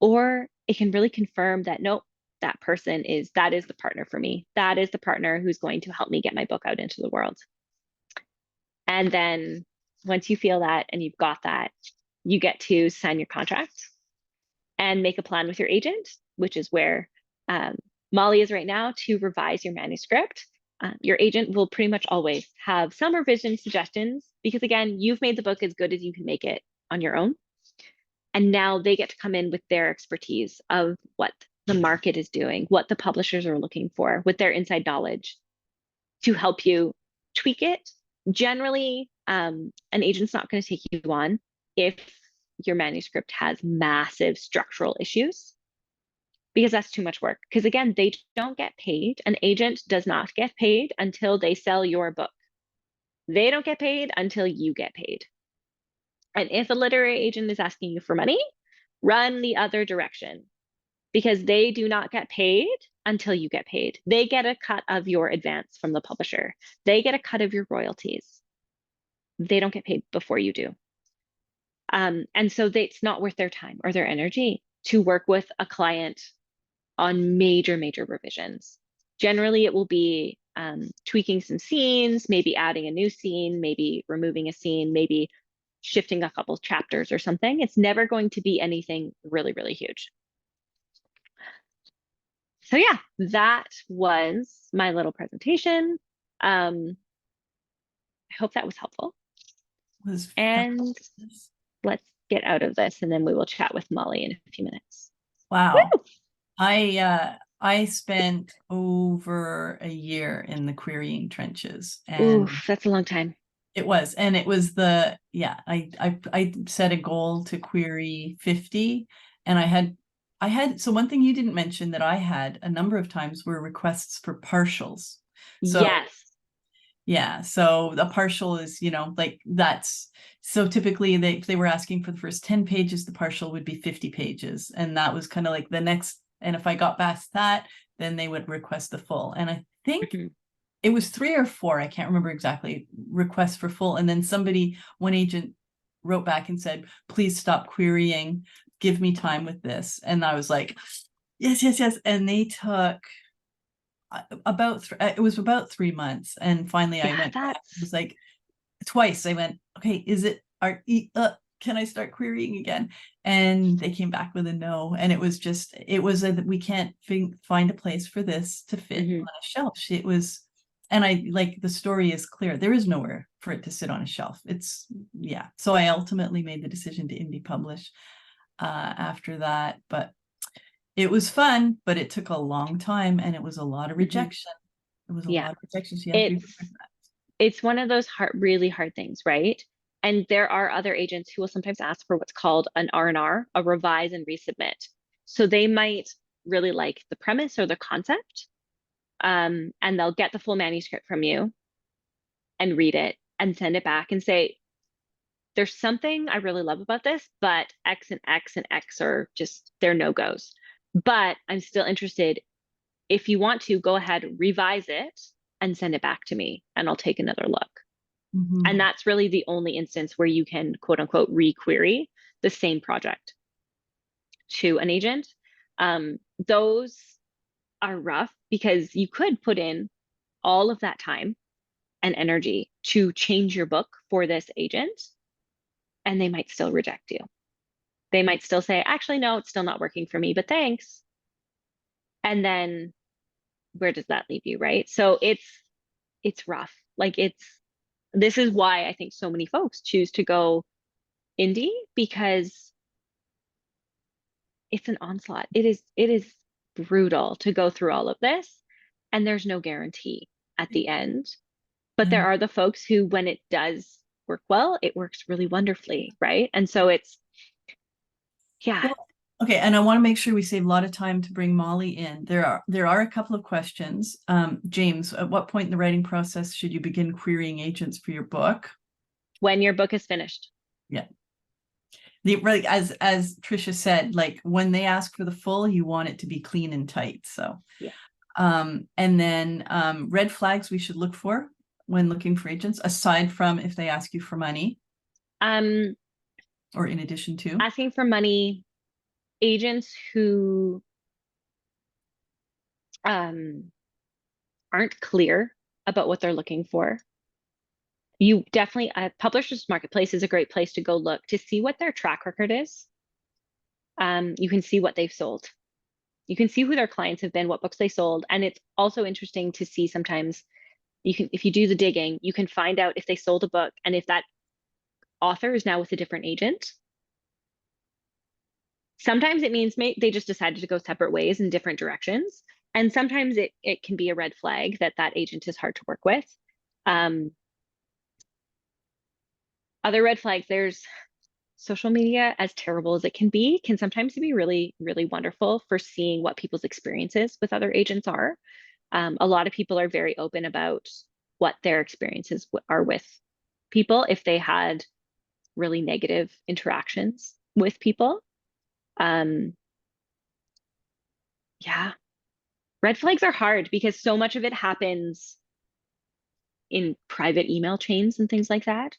or it can really confirm that, nope, that person that is the partner for me. That is the partner who's going to help me get my book out into the world. And then once you feel that and you've got that, you get to sign your contract and make a plan with your agent, which is where Molly is right now, to revise your manuscript. Your agent will pretty much always have some revision suggestions because, again, you've made the book as good as you can make it on your own. And now they get to come in with their expertise of what the market is doing, what the publishers are looking for, with their inside knowledge to help you tweak it. Generally, an agent's not going to take you on if your manuscript has massive structural issues, because that's too much work. Because again, they don't get paid. An agent does not get paid until they sell your book. They don't get paid until you get paid. And if a literary agent is asking you for money, run the other direction, because they do not get paid until you get paid. They get a cut of your advance from the publisher. They get a cut of your royalties. They don't get paid before you do. And so it's not worth their time or their energy to work with a client on major revisions. Generally, it will be tweaking some scenes, maybe adding a new scene, maybe removing a scene, maybe shifting a couple chapters or something. It's never going to be anything really huge. So yeah, that was my little presentation. I hope that was helpful. And let's get out of this, and then we will chat with Molly in a few minutes. Wow. Woo! I spent over a year in the querying trenches, and oof, that's a long time. It was, and it was I set a goal to query 50, and I had so one thing you didn't mention that I had a number of times were requests for partials. So yes. Yeah, so the partial is, like that's, so typically they were asking for the first 10 pages, the partial would be 50 pages. And that was kind of like the next, and if I got past that, then they would request the full. And I think it was 3 or 4, I can't remember exactly, requests for full. And then one agent wrote back and said, please stop querying, give me time with this. And I was like, yes. And they took it was about 3 months, and finally I went back. It was like twice I went, okay, can I start querying again? And they came back with a no. And it was we can't find a place for this to fit on a shelf. It was, and I like, the story is clear, there is nowhere for it to sit on a shelf. So I ultimately made the decision to indie publish after that. But it was fun, but it took a long time, and it was a lot of rejection. It was a lot of rejection. So you have to be prepared for that. It's one of those really hard things, right? And there are other agents who will sometimes ask for what's called an R&R, a revise and resubmit. So they might really like the premise or the concept, and they'll get the full manuscript from you and read it and send it back and say, there's something I really love about this, but X and X and X are just, they're no-goes. But I'm still interested. If you want to, go ahead, revise it and send it back to me, and I'll take another look. And that's really the only instance where you can, quote unquote, re-query the same project to an agent. Those are rough because you could put in all of that time and energy to change your book for this agent, and they might still reject you. They might still say, actually, no, it's still not working for me, but thanks. And then where does that leave you, right? So it's rough. Like, this is why I think so many folks choose to go indie, because it's an onslaught. It is brutal to go through all of this, and there's no guarantee at the end. But there are the folks who, when it does work well, it works really wonderfully, right? And so it's, yeah. Okay, and I want to make sure we save a lot of time to bring Molly in. There are a couple of questions. James, at what point in the writing process should you begin querying agents for your book? When your book is finished. Yeah. As Trisha said, like, when they ask for the full, you want it to be clean and tight. So yeah. And then red flags we should look for when looking for agents, aside from if they ask you for money. Or in addition to asking for money. Agents who aren't clear about what they're looking for. You definitely, Publishers Marketplace is a great place to go look to see what their track record is. You can see what they've sold. You can see who their clients have been, what books they sold. And it's also interesting to see sometimes if you do the digging, you can find out if they sold a book and if that author is now with a different agent. Sometimes it means they just decided to go separate ways in different directions. And sometimes it can be a red flag that agent is hard to work with. Other red flags, there's social media, as terrible as it can sometimes be really, really wonderful for seeing what people's experiences with other agents are. A lot of people are very open about what their experiences are with people if they had really negative interactions with people. Yeah, red flags are hard because so much of it happens in private email chains and things like that.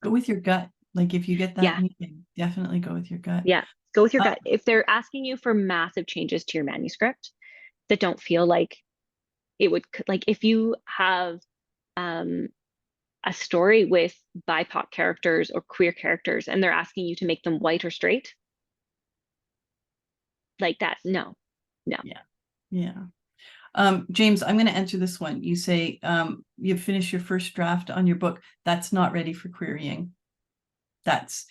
Go with your gut. Like if you get that Yeah. meeting, definitely go with your gut. Yeah, go with your gut. If they're asking you for massive changes to your manuscript that don't feel like it would, like if you have a story with BIPOC characters or queer characters and they're asking you to make them white or straight, like that, no. Yeah. James, I'm going to answer this one. You say you've finished your first draft on your book. That's not ready for querying.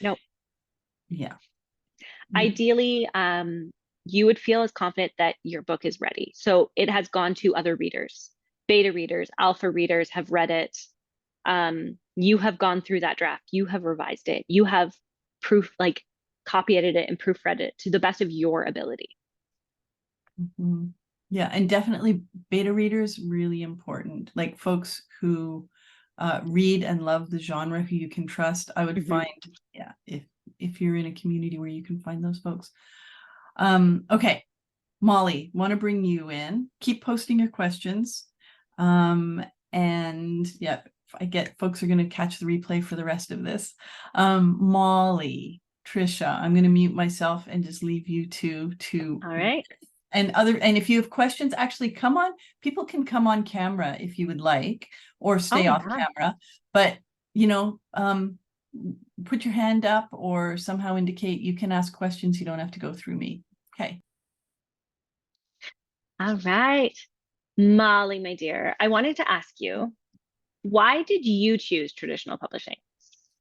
Nope. Yeah. Ideally, you would feel as confident that your book is ready. So it has gone to other readers, beta readers, alpha readers have read it. You have gone through that draft. You have revised it. You have copy edited it and proofread it to the best of your ability. Mm-hmm. Yeah, and definitely beta readers, really important. Like folks who read and love the genre, who you can trust. I would find, yeah, if you're in a community where you can find those folks. Okay, Molly, want to bring you in. Keep posting your questions. And yeah, I get folks are going to catch the replay for the rest of this. Molly, Trisha, I'm going to mute myself and just leave you two to. All right. And if you have questions, actually people can come on camera if you would like, or stay off camera, but put your hand up or somehow indicate you can ask questions. You don't have to go through me. Okay. All right. Molly, my dear, I wanted to ask you, why did you choose traditional publishing?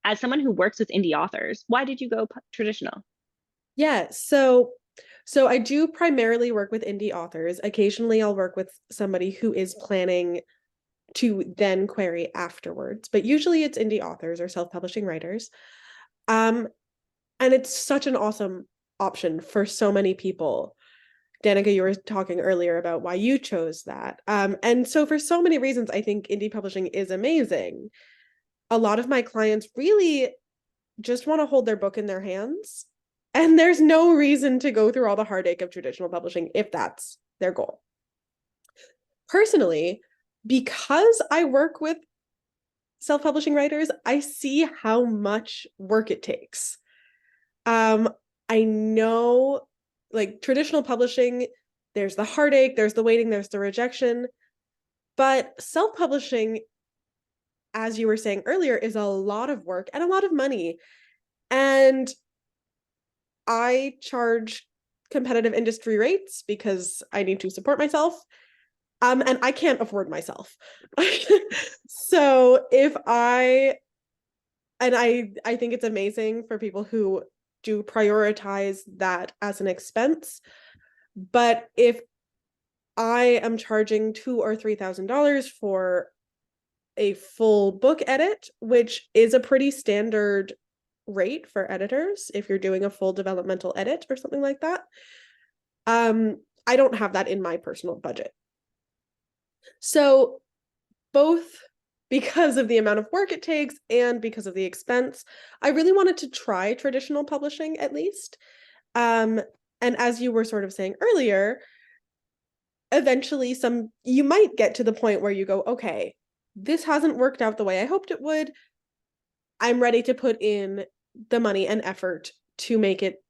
As someone who works with indie authors, why did you go traditional? Yeah, so I do primarily work with indie authors. Occasionally I'll work with somebody who is planning to then query afterwards, but usually it's indie authors or self-publishing writers. And it's such an awesome option for so many people. Danica, you were talking earlier about why you chose that. And so for so many reasons, I think indie publishing is amazing. A lot of my clients really just want to hold their book in their hands. And there's no reason to go through all the heartache of traditional publishing if that's their goal. Personally, because I work with self-publishing writers, I see how much work it takes. I know, like, traditional publishing, there's the heartache, there's the waiting, there's the rejection, but self-publishing, as you were saying earlier, is a lot of work and a lot of money. And I charge competitive industry rates because I need to support myself. And I can't afford myself. So I think it's amazing for people who do prioritize that as an expense. But if I am charging $2,000 or $3,000 for a full book edit, which is a pretty standard rate for editors if you're doing a full developmental edit or something like that, I don't have that in my personal budget. So both because of the amount of work it takes and because of the expense, I really wanted to try traditional publishing at least. And as you were sort of saying earlier, eventually you might get to the point where you go, okay, this hasn't worked out the way I hoped it would. I'm ready to put in the money and effort to make it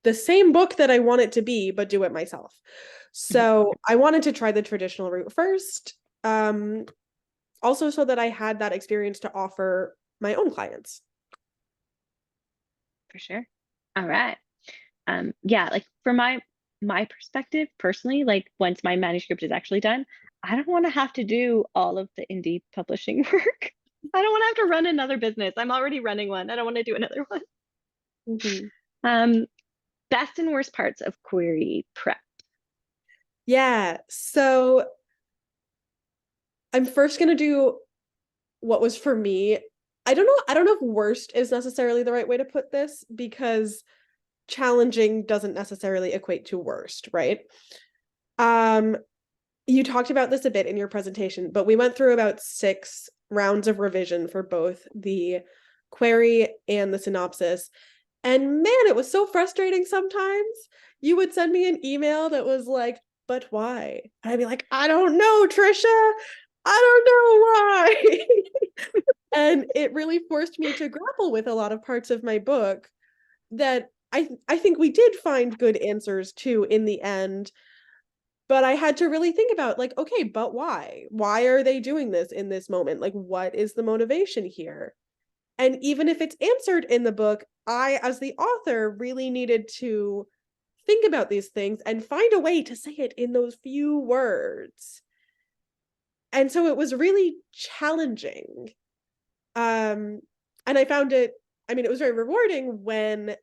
the same book that I want it to be, but do it myself. So I wanted to try the traditional route first, also so that I had that experience to offer my own clients. For sure. All right. Yeah, like from my perspective personally, like once my manuscript is actually done, I don't want to have to do all of the indie publishing work. I don't want to have to run another business. I'm already running one. I don't want to do another one. Mm-hmm. Best and worst parts of query prep. Yeah, so I'm first going to do what was for me. I don't know if worst is necessarily the right way to put this, because challenging doesn't necessarily equate to worst, right? You talked about this a bit in your presentation, but we went through about 6 rounds of revision for both the query and the synopsis. And man, it was so frustrating sometimes. You would send me an email that was like, but why? And I'd be like, I don't know, Trisha. I don't know why. And it really forced me to grapple with a lot of parts of my book that I think we did find good answers to in the end. But I had to really think about, like, okay, but why? Why are they doing this in this moment? Like, what is the motivation here? And even if it's answered in the book, I, as the author, really needed to think about these things and find a way to say it in those few words. And so it was really challenging. And I found it, I mean, it was very rewarding when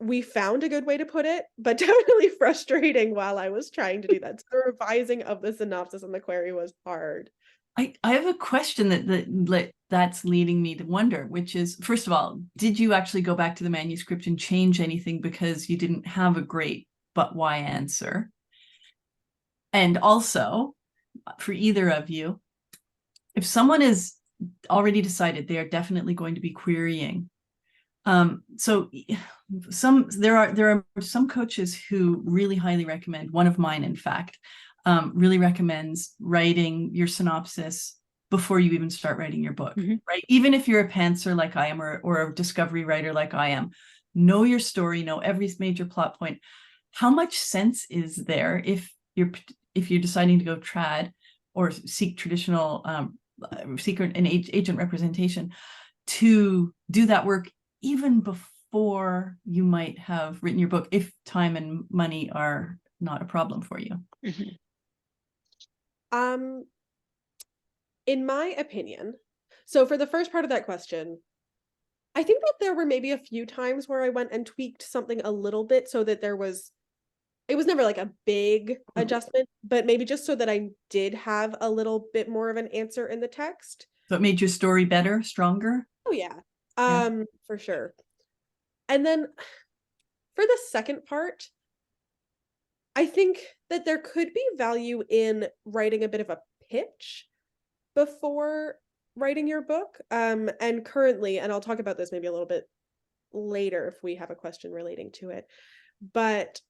we found a good way to put it, but definitely frustrating while I was trying to do that. So the revising of the synopsis and the query was hard. I have a question that's leading me to wonder, which is, first of all, did you actually go back to the manuscript and change anything because you didn't have a great but why answer? And also, for either of you, if someone is already decided they are definitely going to be querying, so there are some coaches who really highly recommend, one of mine in fact, really recommends writing your synopsis before you even start writing your book, right? Even if you're a pantser like I am, or a discovery writer like I am, know your story, know every major plot point. How much sense is there if you're deciding to go trad or seek traditional secret and agent representation, to do that work even before you might have written your book, if time and money are not a problem for you? In my opinion, so for the first part of that question, I think that there were maybe a few times where I went and tweaked something a little bit so that it was never like a big adjustment, but maybe just so that I did have a little bit more of an answer in the text. So it made your story better, stronger? Oh yeah. For sure. And then for the second part, I think that there could be value in writing a bit of a pitch before writing your book. And currently, and I'll talk about this maybe a little bit later if we have a question relating to it, but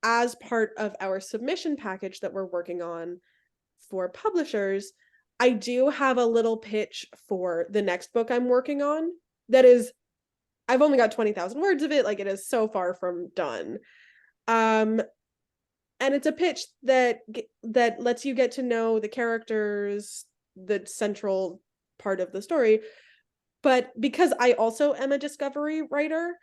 as part of our submission package that we're working on for publishers, I do have a little pitch for the next book I'm working on that is, I've only got 20,000 words of it, like it is so far from done. And it's a pitch that lets you get to know the characters, the central part of the story. But because I also am a discovery writer,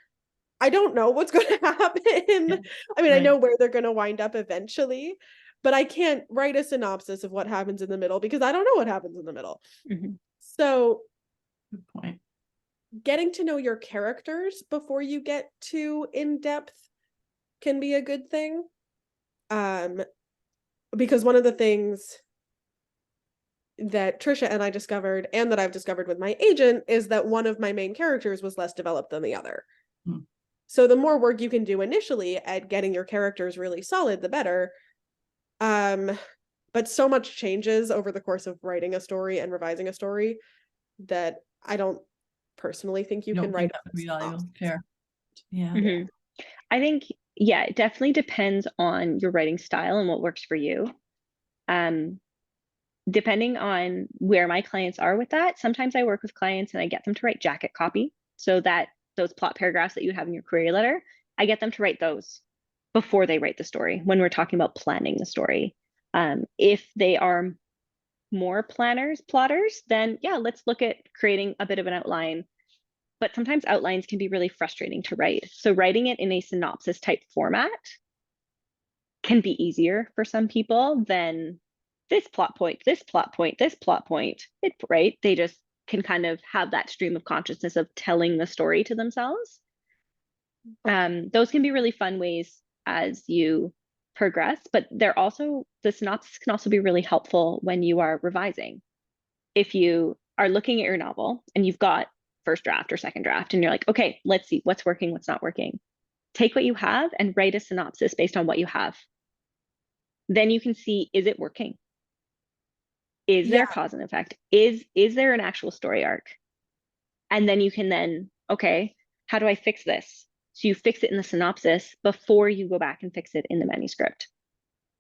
I don't know what's going to happen. I mean, I know where they're going to wind up eventually, but I can't write a synopsis of what happens in the middle because I don't know what happens in the middle. So, good point. Getting to know your characters before you get too in-depth can be a good thing. Because one of the things that Trisha and I discovered, and that I've discovered with my agent, is that one of my main characters was less developed than the other. So the more work you can do initially at getting your characters really solid, the better. But so much changes over the course of writing a story and revising a story that I don't personally think you can write. Fair. Yeah. I think, yeah, it definitely depends on your writing style and what works for you. Depending on where my clients are with that, sometimes I work with clients and I get them to write jacket copy, so that those plot paragraphs that you have in your query letter, I get them to write those before they write the story when we're talking about planning the story. If they are more plotters, then yeah, let's look at creating a bit of an outline. But sometimes outlines can be really frustrating to write. So writing it in a synopsis type format can be easier for some people than this plot point, this plot point, this plot point. Right? They just can kind of have that stream of consciousness of telling the story to themselves. Those can be really fun ways as you progress, but the synopsis can also be really helpful when you are revising. If you are looking at your novel and you've got first draft or second draft and you're like, okay, let's see what's working, what's not working. Take what you have and write a synopsis based on what you have. Then you can see, is it working? Is there cause and effect? Is there an actual story arc? And then you can okay, how do I fix this? So you fix it in the synopsis before you go back and fix it in the manuscript.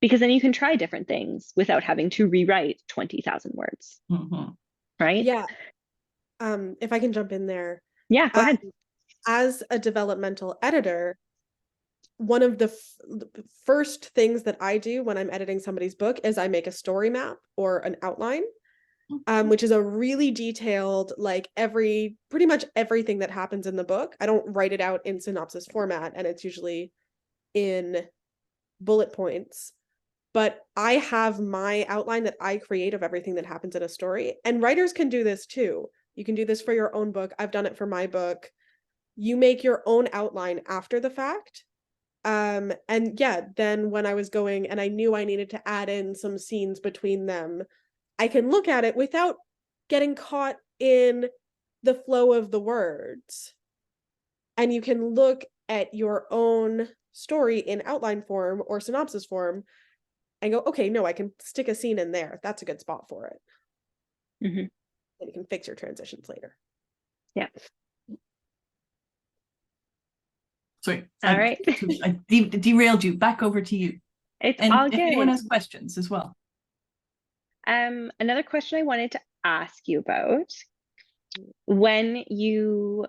Because then you can try different things without having to rewrite 20,000 words. Mm-hmm. Right? Yeah. If I can jump in there. Yeah, go ahead. As a developmental editor, one of the first things that I do when I'm editing somebody's book is I make a story map or an outline, which is a really detailed, like pretty much everything that happens in the book. I don't write it out in synopsis format, and it's usually in bullet points. But I have my outline that I create of everything that happens in a story. And writers can do this too. You can do this for your own book. I've done it for my book. You make your own outline after the fact. And yeah, then when I was going and I knew I needed to add in some scenes between them, I can look at it without getting caught in the flow of the words. And you can look at your own story in outline form or synopsis form and go, okay, no, I can stick a scene in there. That's a good spot for it. Mm-hmm. And you can fix your transitions later. Yeah. Sorry. All right. I derailed you. Back over to you. It's and all if good. anyone has questions as well. Another question I wanted to ask you about, when you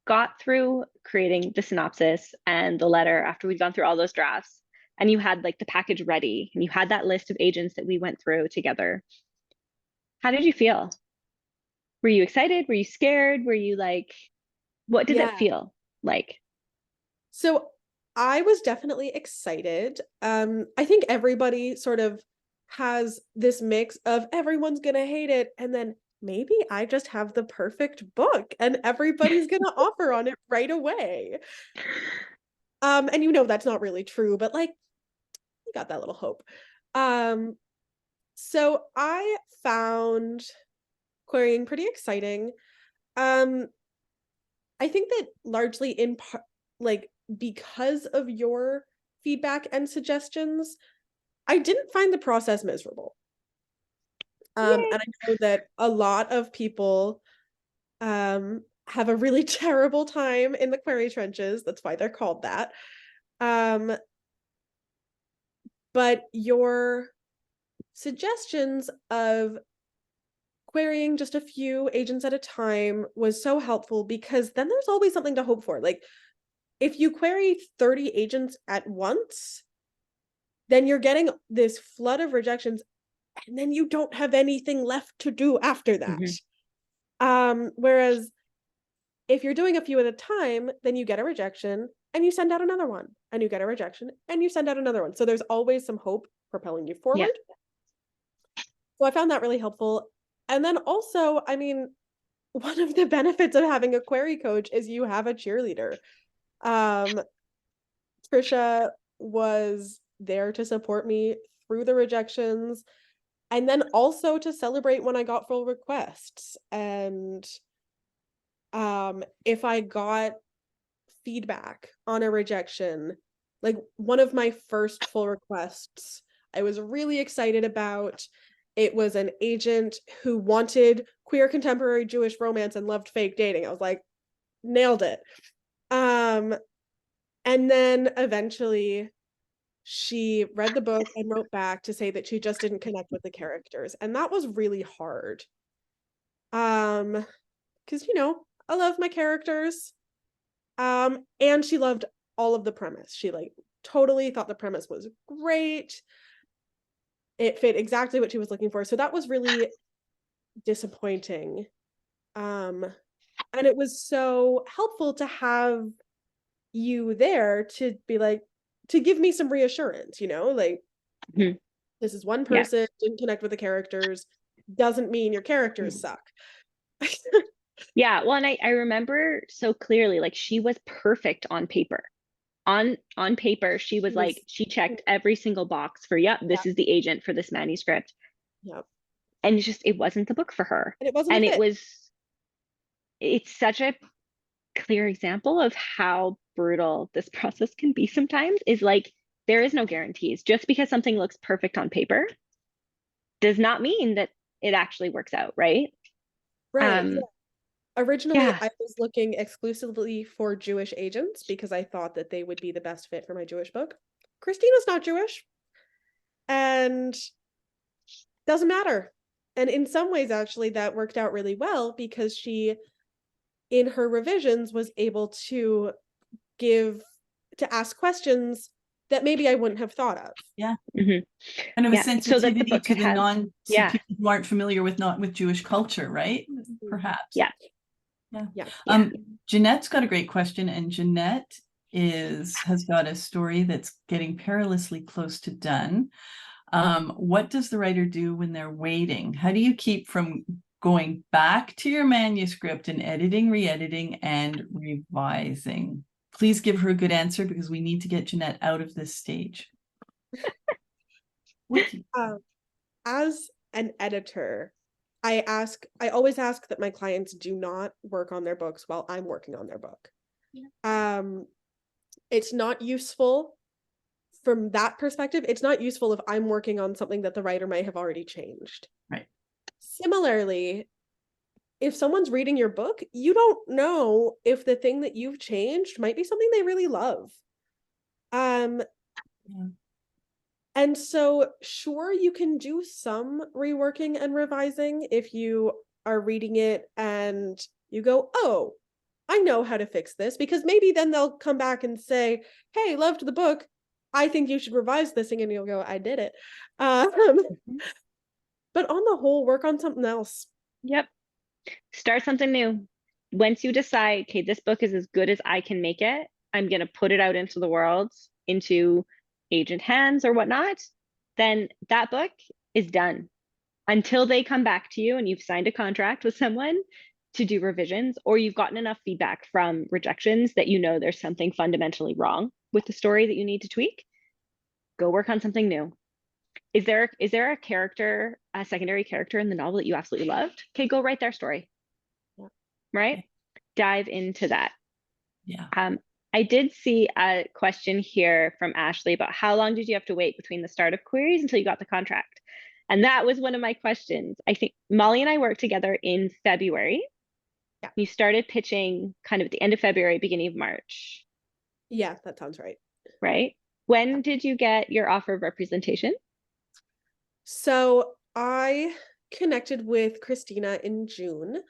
got through creating the synopsis and the letter after we'd gone through all those drafts, and you had like the package ready and you had that list of agents that we went through together, how did you feel? Were you excited? Were you scared? Were you like, what did it feel like? So I was definitely excited. I think everybody sort of has this mix of everyone's gonna hate it, and then maybe I just have the perfect book and everybody's gonna offer on it right away. And you know that's not really true, but like you got that little hope. So I found querying pretty exciting. I think that largely in part, like because of your feedback and suggestions, I didn't find the process miserable. And I know that a lot of people have a really terrible time in the query trenches. That's why they're called that. But your suggestions of querying just a few agents at a time was so helpful, because then there's always something to hope for. Like if you query 30 agents at once, then you're getting this flood of rejections, and then you don't have anything left to do after that. Whereas if you're doing a few at a time, then you get a rejection and you send out another one, and you get a rejection and you send out another one. So there's always some hope propelling you forward. So I found that really helpful. And then also, I mean, one of the benefits of having a query coach is you have a cheerleader. Trisha was there to support me through the rejections, and then also to celebrate when I got full requests. And if I got feedback on a rejection, like one of my first full requests, I was really excited about. It was an agent who wanted queer contemporary Jewish romance and loved fake dating. I was like, nailed it. And then eventually she read the book and wrote back to say that she just didn't connect with the characters. And that was really hard. Because, you know, I love my characters. And she loved all of the premise. She like totally thought the premise was great. It fit exactly what she was looking for. So that was really disappointing. And it was so helpful to have you there to be like, to give me some reassurance, like, Mhm. this is one Yeah. person, didn't connect with the characters, doesn't mean your characters suck. Yeah. Well, and I remember so clearly, like she was perfect on paper. On paper, she was like, she checked every single box for, yep, this is the agent for this manuscript. Yeah. And it wasn't the book for her. And it wasn't And a fit. it's such a clear example of how brutal this process can be sometimes, is like, there is no guarantees. Just because something looks perfect on paper does not mean that it actually works out, right? Right. Yeah. Originally, Yeah. I was looking exclusively for Jewish agents because I thought that they would be the best fit for my Jewish book. Christina's not Jewish, and doesn't matter. And in some ways, actually, that worked out really well because she, in her revisions, was able to ask questions that maybe I wouldn't have thought of. Yeah. Mhm. Kind of a Yeah, so that the sensitivity book to could the have, to yeah, people who aren't familiar with Jewish culture, right? Perhaps. yeah, Yeah. yeah. Jeanette's got a great question, and Jeanette has got a story that's getting perilously close to done. What does the writer do when they're waiting? How do you keep from going back to your manuscript and editing, re-editing, and revising? Please give her a good answer because we need to get Jeanette out of this stage. As an editor, I always ask that my clients do not work on their books while I'm working on their book. Yeah. It's not useful from that perspective. It's not useful if I'm working on something that the writer might have already changed. Right. Similarly, if someone's reading your book, you don't know if the thing that you've changed might be something they really love. Yeah. And so, sure, you can do some reworking and revising if you are reading it and you go, oh, I know how to fix this, because maybe then they'll come back and say, hey, loved the book. I think you should revise this thing. And you'll go, I did it. But on the whole, work on something else. Yep. Start something new. Once you decide, okay, this book is as good as I can make it, I'm going to put it out into the world, into agent hands or whatnot, then that book is done until they come back to you and you've signed a contract with someone to do revisions, or you've gotten enough feedback from rejections that you know there's something fundamentally wrong with the story that you need to tweak. Go work on something new. Is there a character, a secondary character in the novel that you absolutely loved? Okay, go write their story. Yeah. Right? Yeah. Dive into that. Yeah. I did see a question here from Ashley about how long did you have to wait between the start of queries until you got the contract? And that was one of my questions. I think Molly and I worked together in February. Yeah. You started pitching kind of at the end of February, beginning of March. Yeah, that sounds right. Right? When did you get your offer of representation? So I connected with Christina in June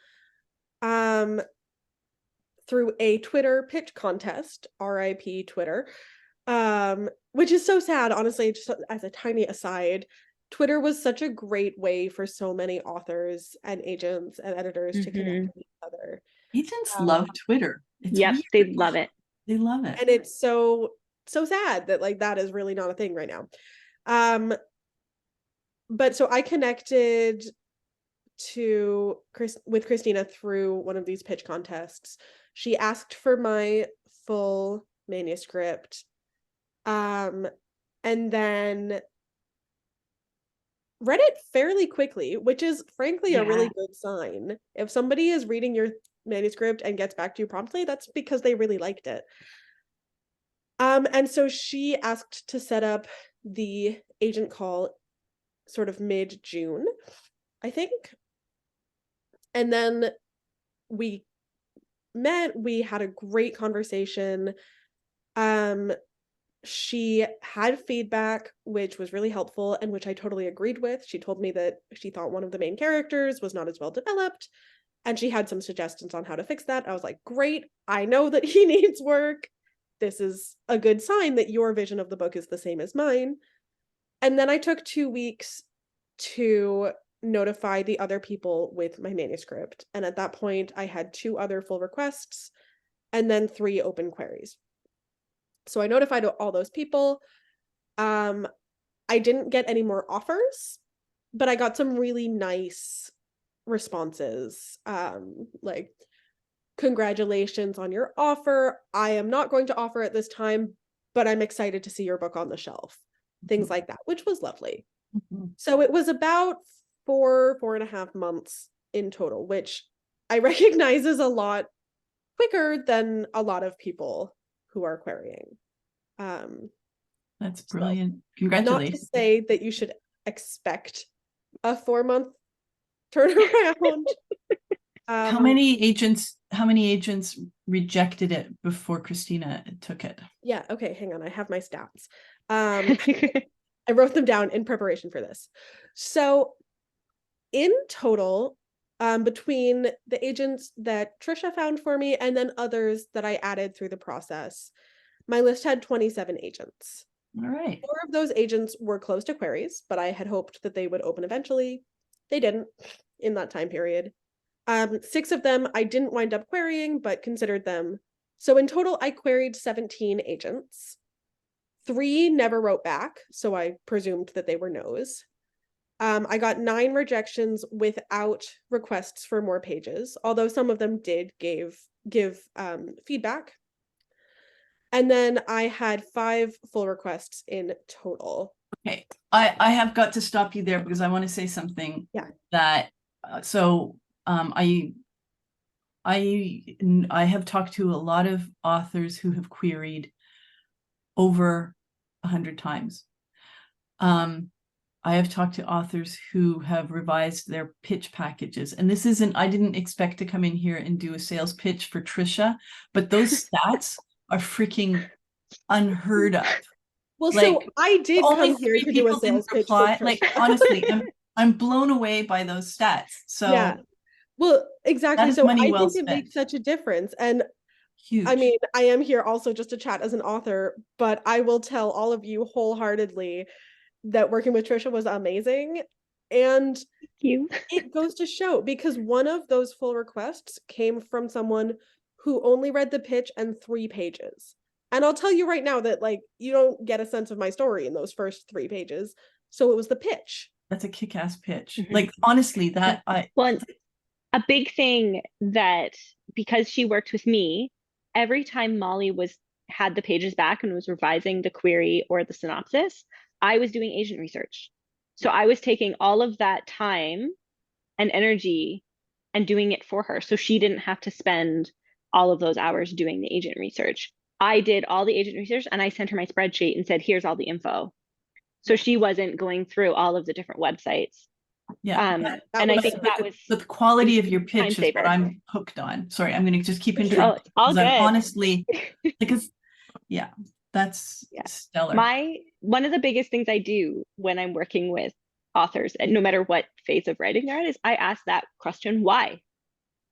through a Twitter pitch contest, RIP Twitter, which is so sad, honestly. Just as a tiny aside, Twitter was such a great way for so many authors and agents and editors to connect with each other. Agents love Twitter. It's Yep, weird. they love it. They love it. And it's so sad that like that is really not a thing right now. But so I connected with Christina through one of these pitch contests. She asked for my full manuscript, and then read it fairly quickly, which is frankly a really good sign. If somebody is reading your manuscript and gets back to you promptly, that's because they really liked it. And so she asked to set up the agent call sort of mid-June, I think. And then we met, we had a great conversation. She had feedback, which was really helpful and which I totally agreed with. She told me that she thought one of the main characters was not as well developed, and she had some suggestions on how to fix that. I was like, great, I know that he needs work. this is a good sign that your vision of the book is the same as mine. And then I took 2 weeks to notify the other people with my manuscript. And at that point, I had 2 other full requests and then 3 open queries. So I notified all those people. I didn't get any more offers, but I got some really nice responses. Like, congratulations on your offer. I am not going to offer at this time, but I'm excited to see your book on the shelf. Things like that, which was lovely. So it was about 4.5 months in total, which I recognize is a lot quicker than a lot of people who are querying. That's brilliant. Not to Congratulations. say that you should expect a 4-month turnaround. How many agents rejected it before Christina took it? Yeah, okay, hang on. I have my stats. I wrote them down in preparation for this. So in total, between the agents that Trisha found for me and then others that I added through the process, my list had 27 agents. All right. 4 of those agents were closed to queries, but I had hoped that they would open eventually. They didn't in that time period. 6 of them I didn't wind up querying, but considered them. So in total, I queried 17 agents. 3 never wrote back, so I presumed that they were no's. I got 9 rejections without requests for more pages, although some of them did give feedback. And then I had 5 full requests in total. Okay, I have got to stop you there because I want to say something. Yeah. That I have talked to a lot of authors who have queried over 100 times. I have talked to authors who have revised their pitch packages, and this isn't, I didn't expect to come in here and do a sales pitch for Trisha, but those stats are freaking unheard of. Well, Like, so I did only come here 3 to do a people didn't sales pitch for reply. Trisha. Like, honestly, I'm blown away by those stats. So yeah, well, exactly. that is So money I well think it spent. makes such a difference. And Huge. I mean, I am here also just to chat as an author, but I will tell all of you wholeheartedly that working with Trisha was amazing. And Thank you. it goes to show, because one of those full requests came from someone who only read the pitch and 3 pages. And I'll tell you right now that, like, you don't get a sense of my story in those first 3 pages. So it was the pitch. That's a kick-ass pitch. Mhm. Like, honestly, that Well, a big thing that, because she worked with me, every time Molly had the pages back and was revising the query or the synopsis, I was doing agent research. So I was taking all of that time and energy and doing it for her. So she didn't have to spend all of those hours doing the agent research. I did all the agent research and I sent her my spreadsheet and said, here's all the info. So she wasn't going through all of the different websites. yeah. And I think that was the quality of your pitch is saver. what I'm hooked on. Sorry, I'm going to just keep For sure. interrupting. Oh, all because I'm good. honestly, because yeah, that's stellar. One of the biggest things I do when I'm working with authors, and no matter what phase of writing they're at, is I ask that question, why?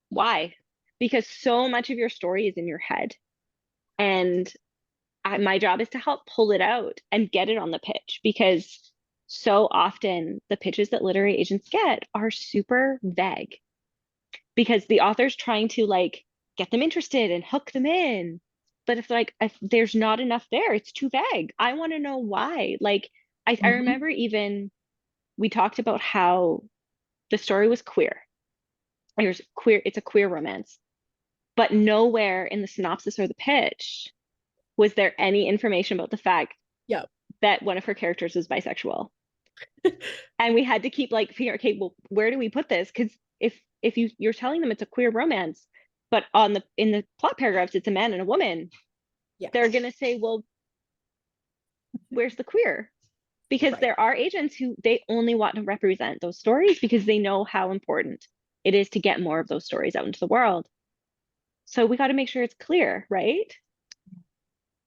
Why? Because so much of your story is in your head. And my job is to help pull it out and get it on the pitch, because so often the pitches that literary agents get are super vague, because the author's trying to, like, get them interested and hook them in. But if there's not enough there, it's too vague. I want to know why. Like, I remember even we talked about how the story was queer. It's a queer romance. But nowhere in the synopsis or the pitch was there any information about the fact that one of her characters was bisexual. And we had to keep, like, figuring, okay, well, where do we put this? Because if you're telling them it's a queer romance, but in the plot paragraphs it's a man and a woman, they're gonna say, well, where's the queer? Because there are agents who they only want to represent those stories because they know how important it is to get more of those stories out into the world. So we got to make sure it's clear, right?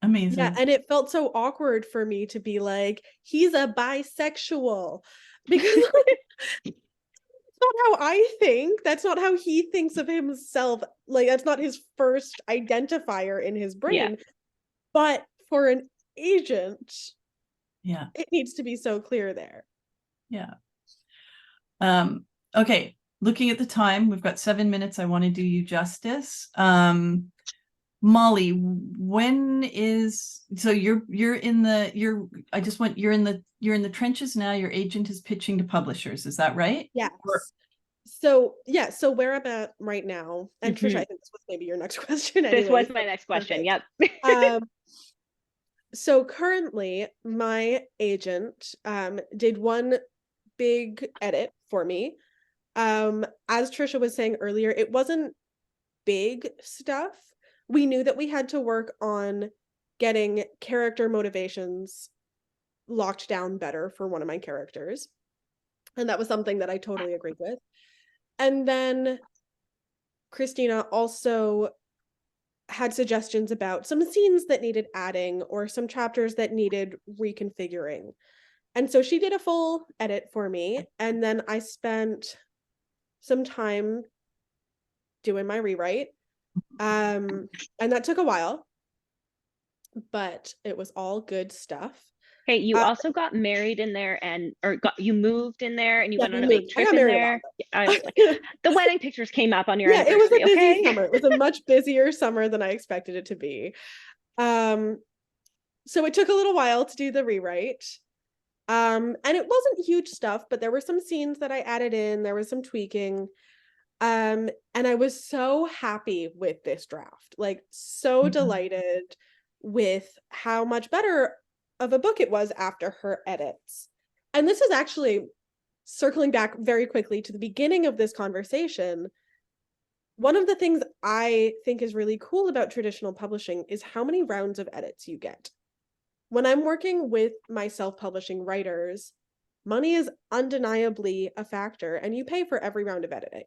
Amazing. Yeah, and it felt so awkward for me to be like, he's a bisexual, because that's not how I think. That's not how he thinks of himself. Like, that's not his first identifier in his brain. But for an agent, Yeah. it needs to be so clear there. Yeah. Okay. Looking at the time, we've got 7 minutes. I want to do you justice. Molly, when is, so you're in the you're in the trenches now. Your agent is pitching to publishers. Is that right? Yes. Or, So yeah, so where I'm at right now, and Trisha, I think this was maybe your next question anyway. This was my next question. Yep. So currently my agent did one big edit for me. As Trisha was saying earlier, it wasn't big stuff. We knew that we had to work on getting character motivations locked down better for one of my characters. And that was something that I totally agreed with. And then Christina also had suggestions about some scenes that needed adding or some chapters that needed reconfiguring. And so she did a full edit for me. And then I spent some time doing my rewrite. And that took a while, but it was all good stuff. Okay, you also got married in there you moved in there and you went on a big I trip got in married there. I was like, the wedding pictures came up on your Yeah, it was a anniversary. busy Okay. summer. It was a much busier summer than I expected it to be. So it took a little while to do the rewrite. And it wasn't huge stuff, but there were some scenes that I added in, there was some tweaking. And I was so happy with this draft, like so delighted with how much better of a book it was after her edits. And this is actually circling back very quickly to the beginning of this conversation. One of the things I think is really cool about traditional publishing is how many rounds of edits you get. When I'm working with my self-publishing writers, money is undeniably a factor, and you pay for every round of editing.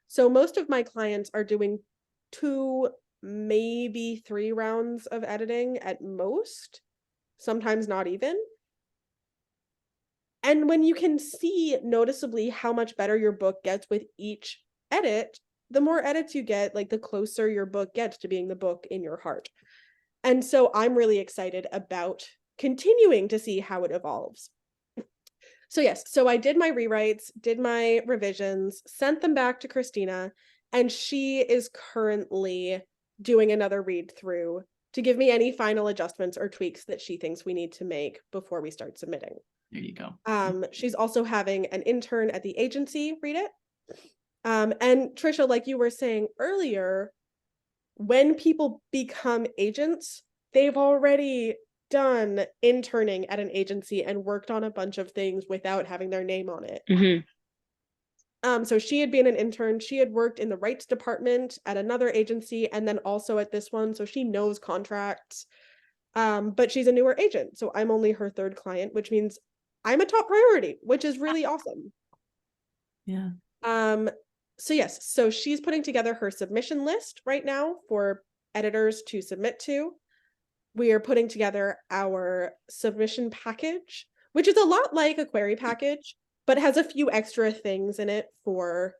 So most of my clients are doing 2, maybe 3 rounds of editing at most, sometimes not even. And when you can see noticeably how much better your book gets with each edit, the more edits you get, like the closer your book gets to being the book in your heart. And so I'm really excited about continuing to see how it evolves. So yes, so I did my rewrites, did my revisions, sent them back to Christina, and she is currently doing another read through to give me any final adjustments or tweaks that she thinks we need to make before we start submitting. there you go. She's also having an intern at the agency read it. And Trisha, like you were saying earlier, when people become agents, they've already done interning at an agency and worked on a bunch of things without having their name on it. So she had been an intern. She had worked in the rights department at another agency and then also at this one. So she knows contracts. But she's a newer agent. So I'm only her 3rd client, which means I'm a top priority, which is really awesome. Yeah. So yes, so she's putting together her submission list right now for editors to submit to. We are putting together our submission package, which is a lot like a query package, but has a few extra things in it for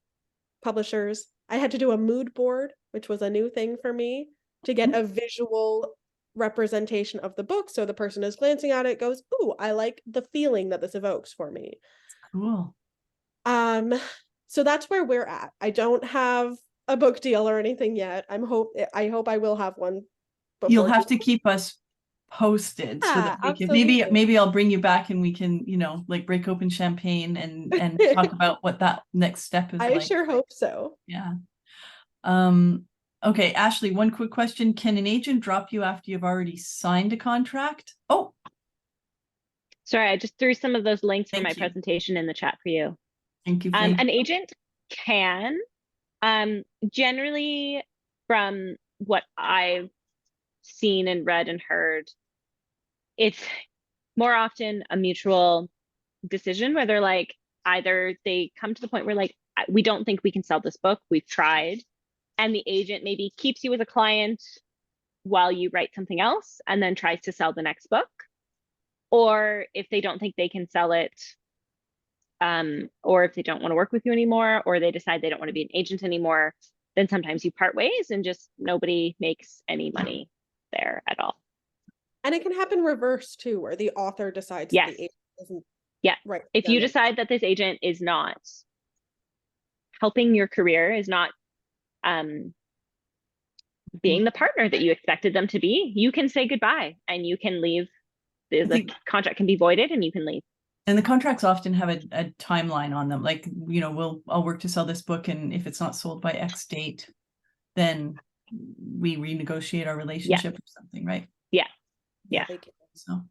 publishers. I had to do a mood board, which was a new thing for me, to get a visual representation of the book. So the person is glancing at it, goes, "Ooh, I like the feeling that this evokes for me." Cool. So that's where we're at. I don't have a book deal or anything yet. I hope I will have one. You'll have to keep us posted so that we can, maybe I'll bring you back and we can, like break open champagne and talk about what that next step is like. I sure hope so. Yeah. Okay, Ashley, one quick question. Can an agent drop you after you've already signed a contract? Oh, sorry, I just threw some of those links for my presentation in the chat for you. Thank you. An agent can, generally, from what I've seen and read and heard, it's more often a mutual decision where they're like, either they come to the point where like, we don't think we can sell this book, we've tried, and the agent maybe keeps you as a client while you write something else and then tries to sell the next book. Or if they don't think they can sell it, or if they don't want to work with you anymore, or they decide they don't want to be an agent anymore, then sometimes you part ways and just nobody makes any money there at all. And it can happen reverse too, where the author decides Yes. the agent isn't Yeah. right. If you decide that this agent is not helping your career, is not being the partner that you expected them to be, you can say goodbye and you can leave. The contract can be voided and you can leave. And the contracts often have a timeline on them. Like, I'll work to sell this book, and if it's not sold by X date, then we renegotiate our relationship or something, right? Yeah. Yeah. So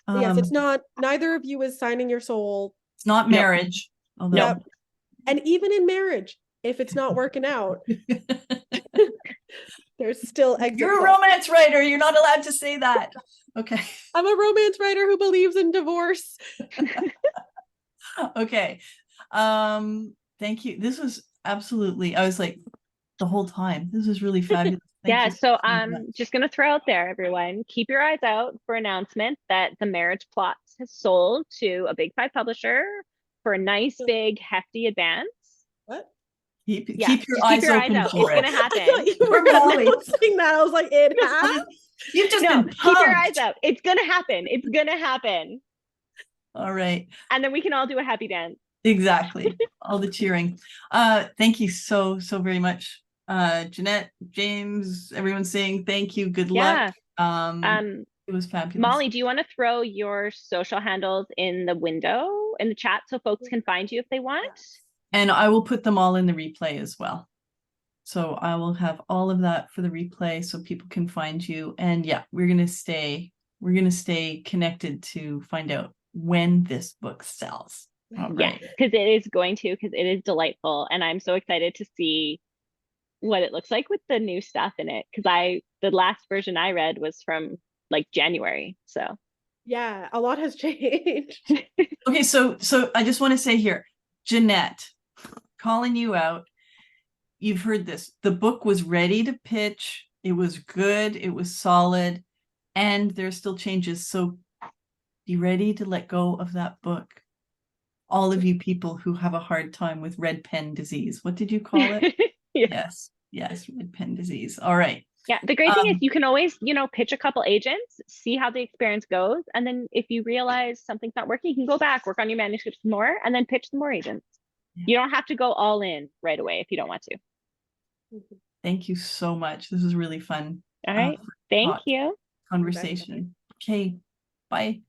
yes, it's not, neither of you is signing your soul. It's not marriage. Although Yep. And even in marriage, if it's not working out, there's still exit. You're a romance writer. You're not allowed to say that. Okay. I'm a romance writer who believes in divorce. Okay. Thank you. This was absolutely, I was like, the whole time, this was really fabulous. Yeah, so I'm just going to throw out there, everyone, keep your eyes out for announcement that The Marriage Plots has sold to a big 5 publisher for a nice, big, hefty advance. What? Keep your eyes open out. for it's going to happen. You were announcing that. I was like, it has? You've just no, been keep your eyes out. It's going to happen. It's going to happen. All right. And then we can all do a happy dance. Exactly. All the cheering. Thank you so very much. Jeanette, James, everyone's saying thank you. Good luck. It was fabulous. Molly, do you want to throw your social handles in the window in the chat so folks can find you if they want? And I will put them all in the replay as well. So I will have all of that for the replay so people can find you. And yeah, we're gonna stay connected to find out when this book sells. Yeah, because it is going to, because it is delightful. And I'm so excited to see what it looks like with the new stuff in it. Because the last version I read was from like January. So yeah, a lot has changed. Okay, so I just want to say here, Jeanette, calling you out. You've heard this. The book was ready to pitch. It was good. It was solid. And there's still changes. So be ready to let go of that book. All of you people who have a hard time with red pen disease. What did you call it? Yes, red pen disease. All right. Yeah, the great thing is you can always, pitch a couple agents, see how the experience goes. And then if you realize something's not working, you can go back, work on your manuscripts more, and then pitch some more agents. Yeah. You don't have to go all in right away if you don't want to. Thank you so much. This was really fun. All right. Thank you. Conversation. Okay. Bye.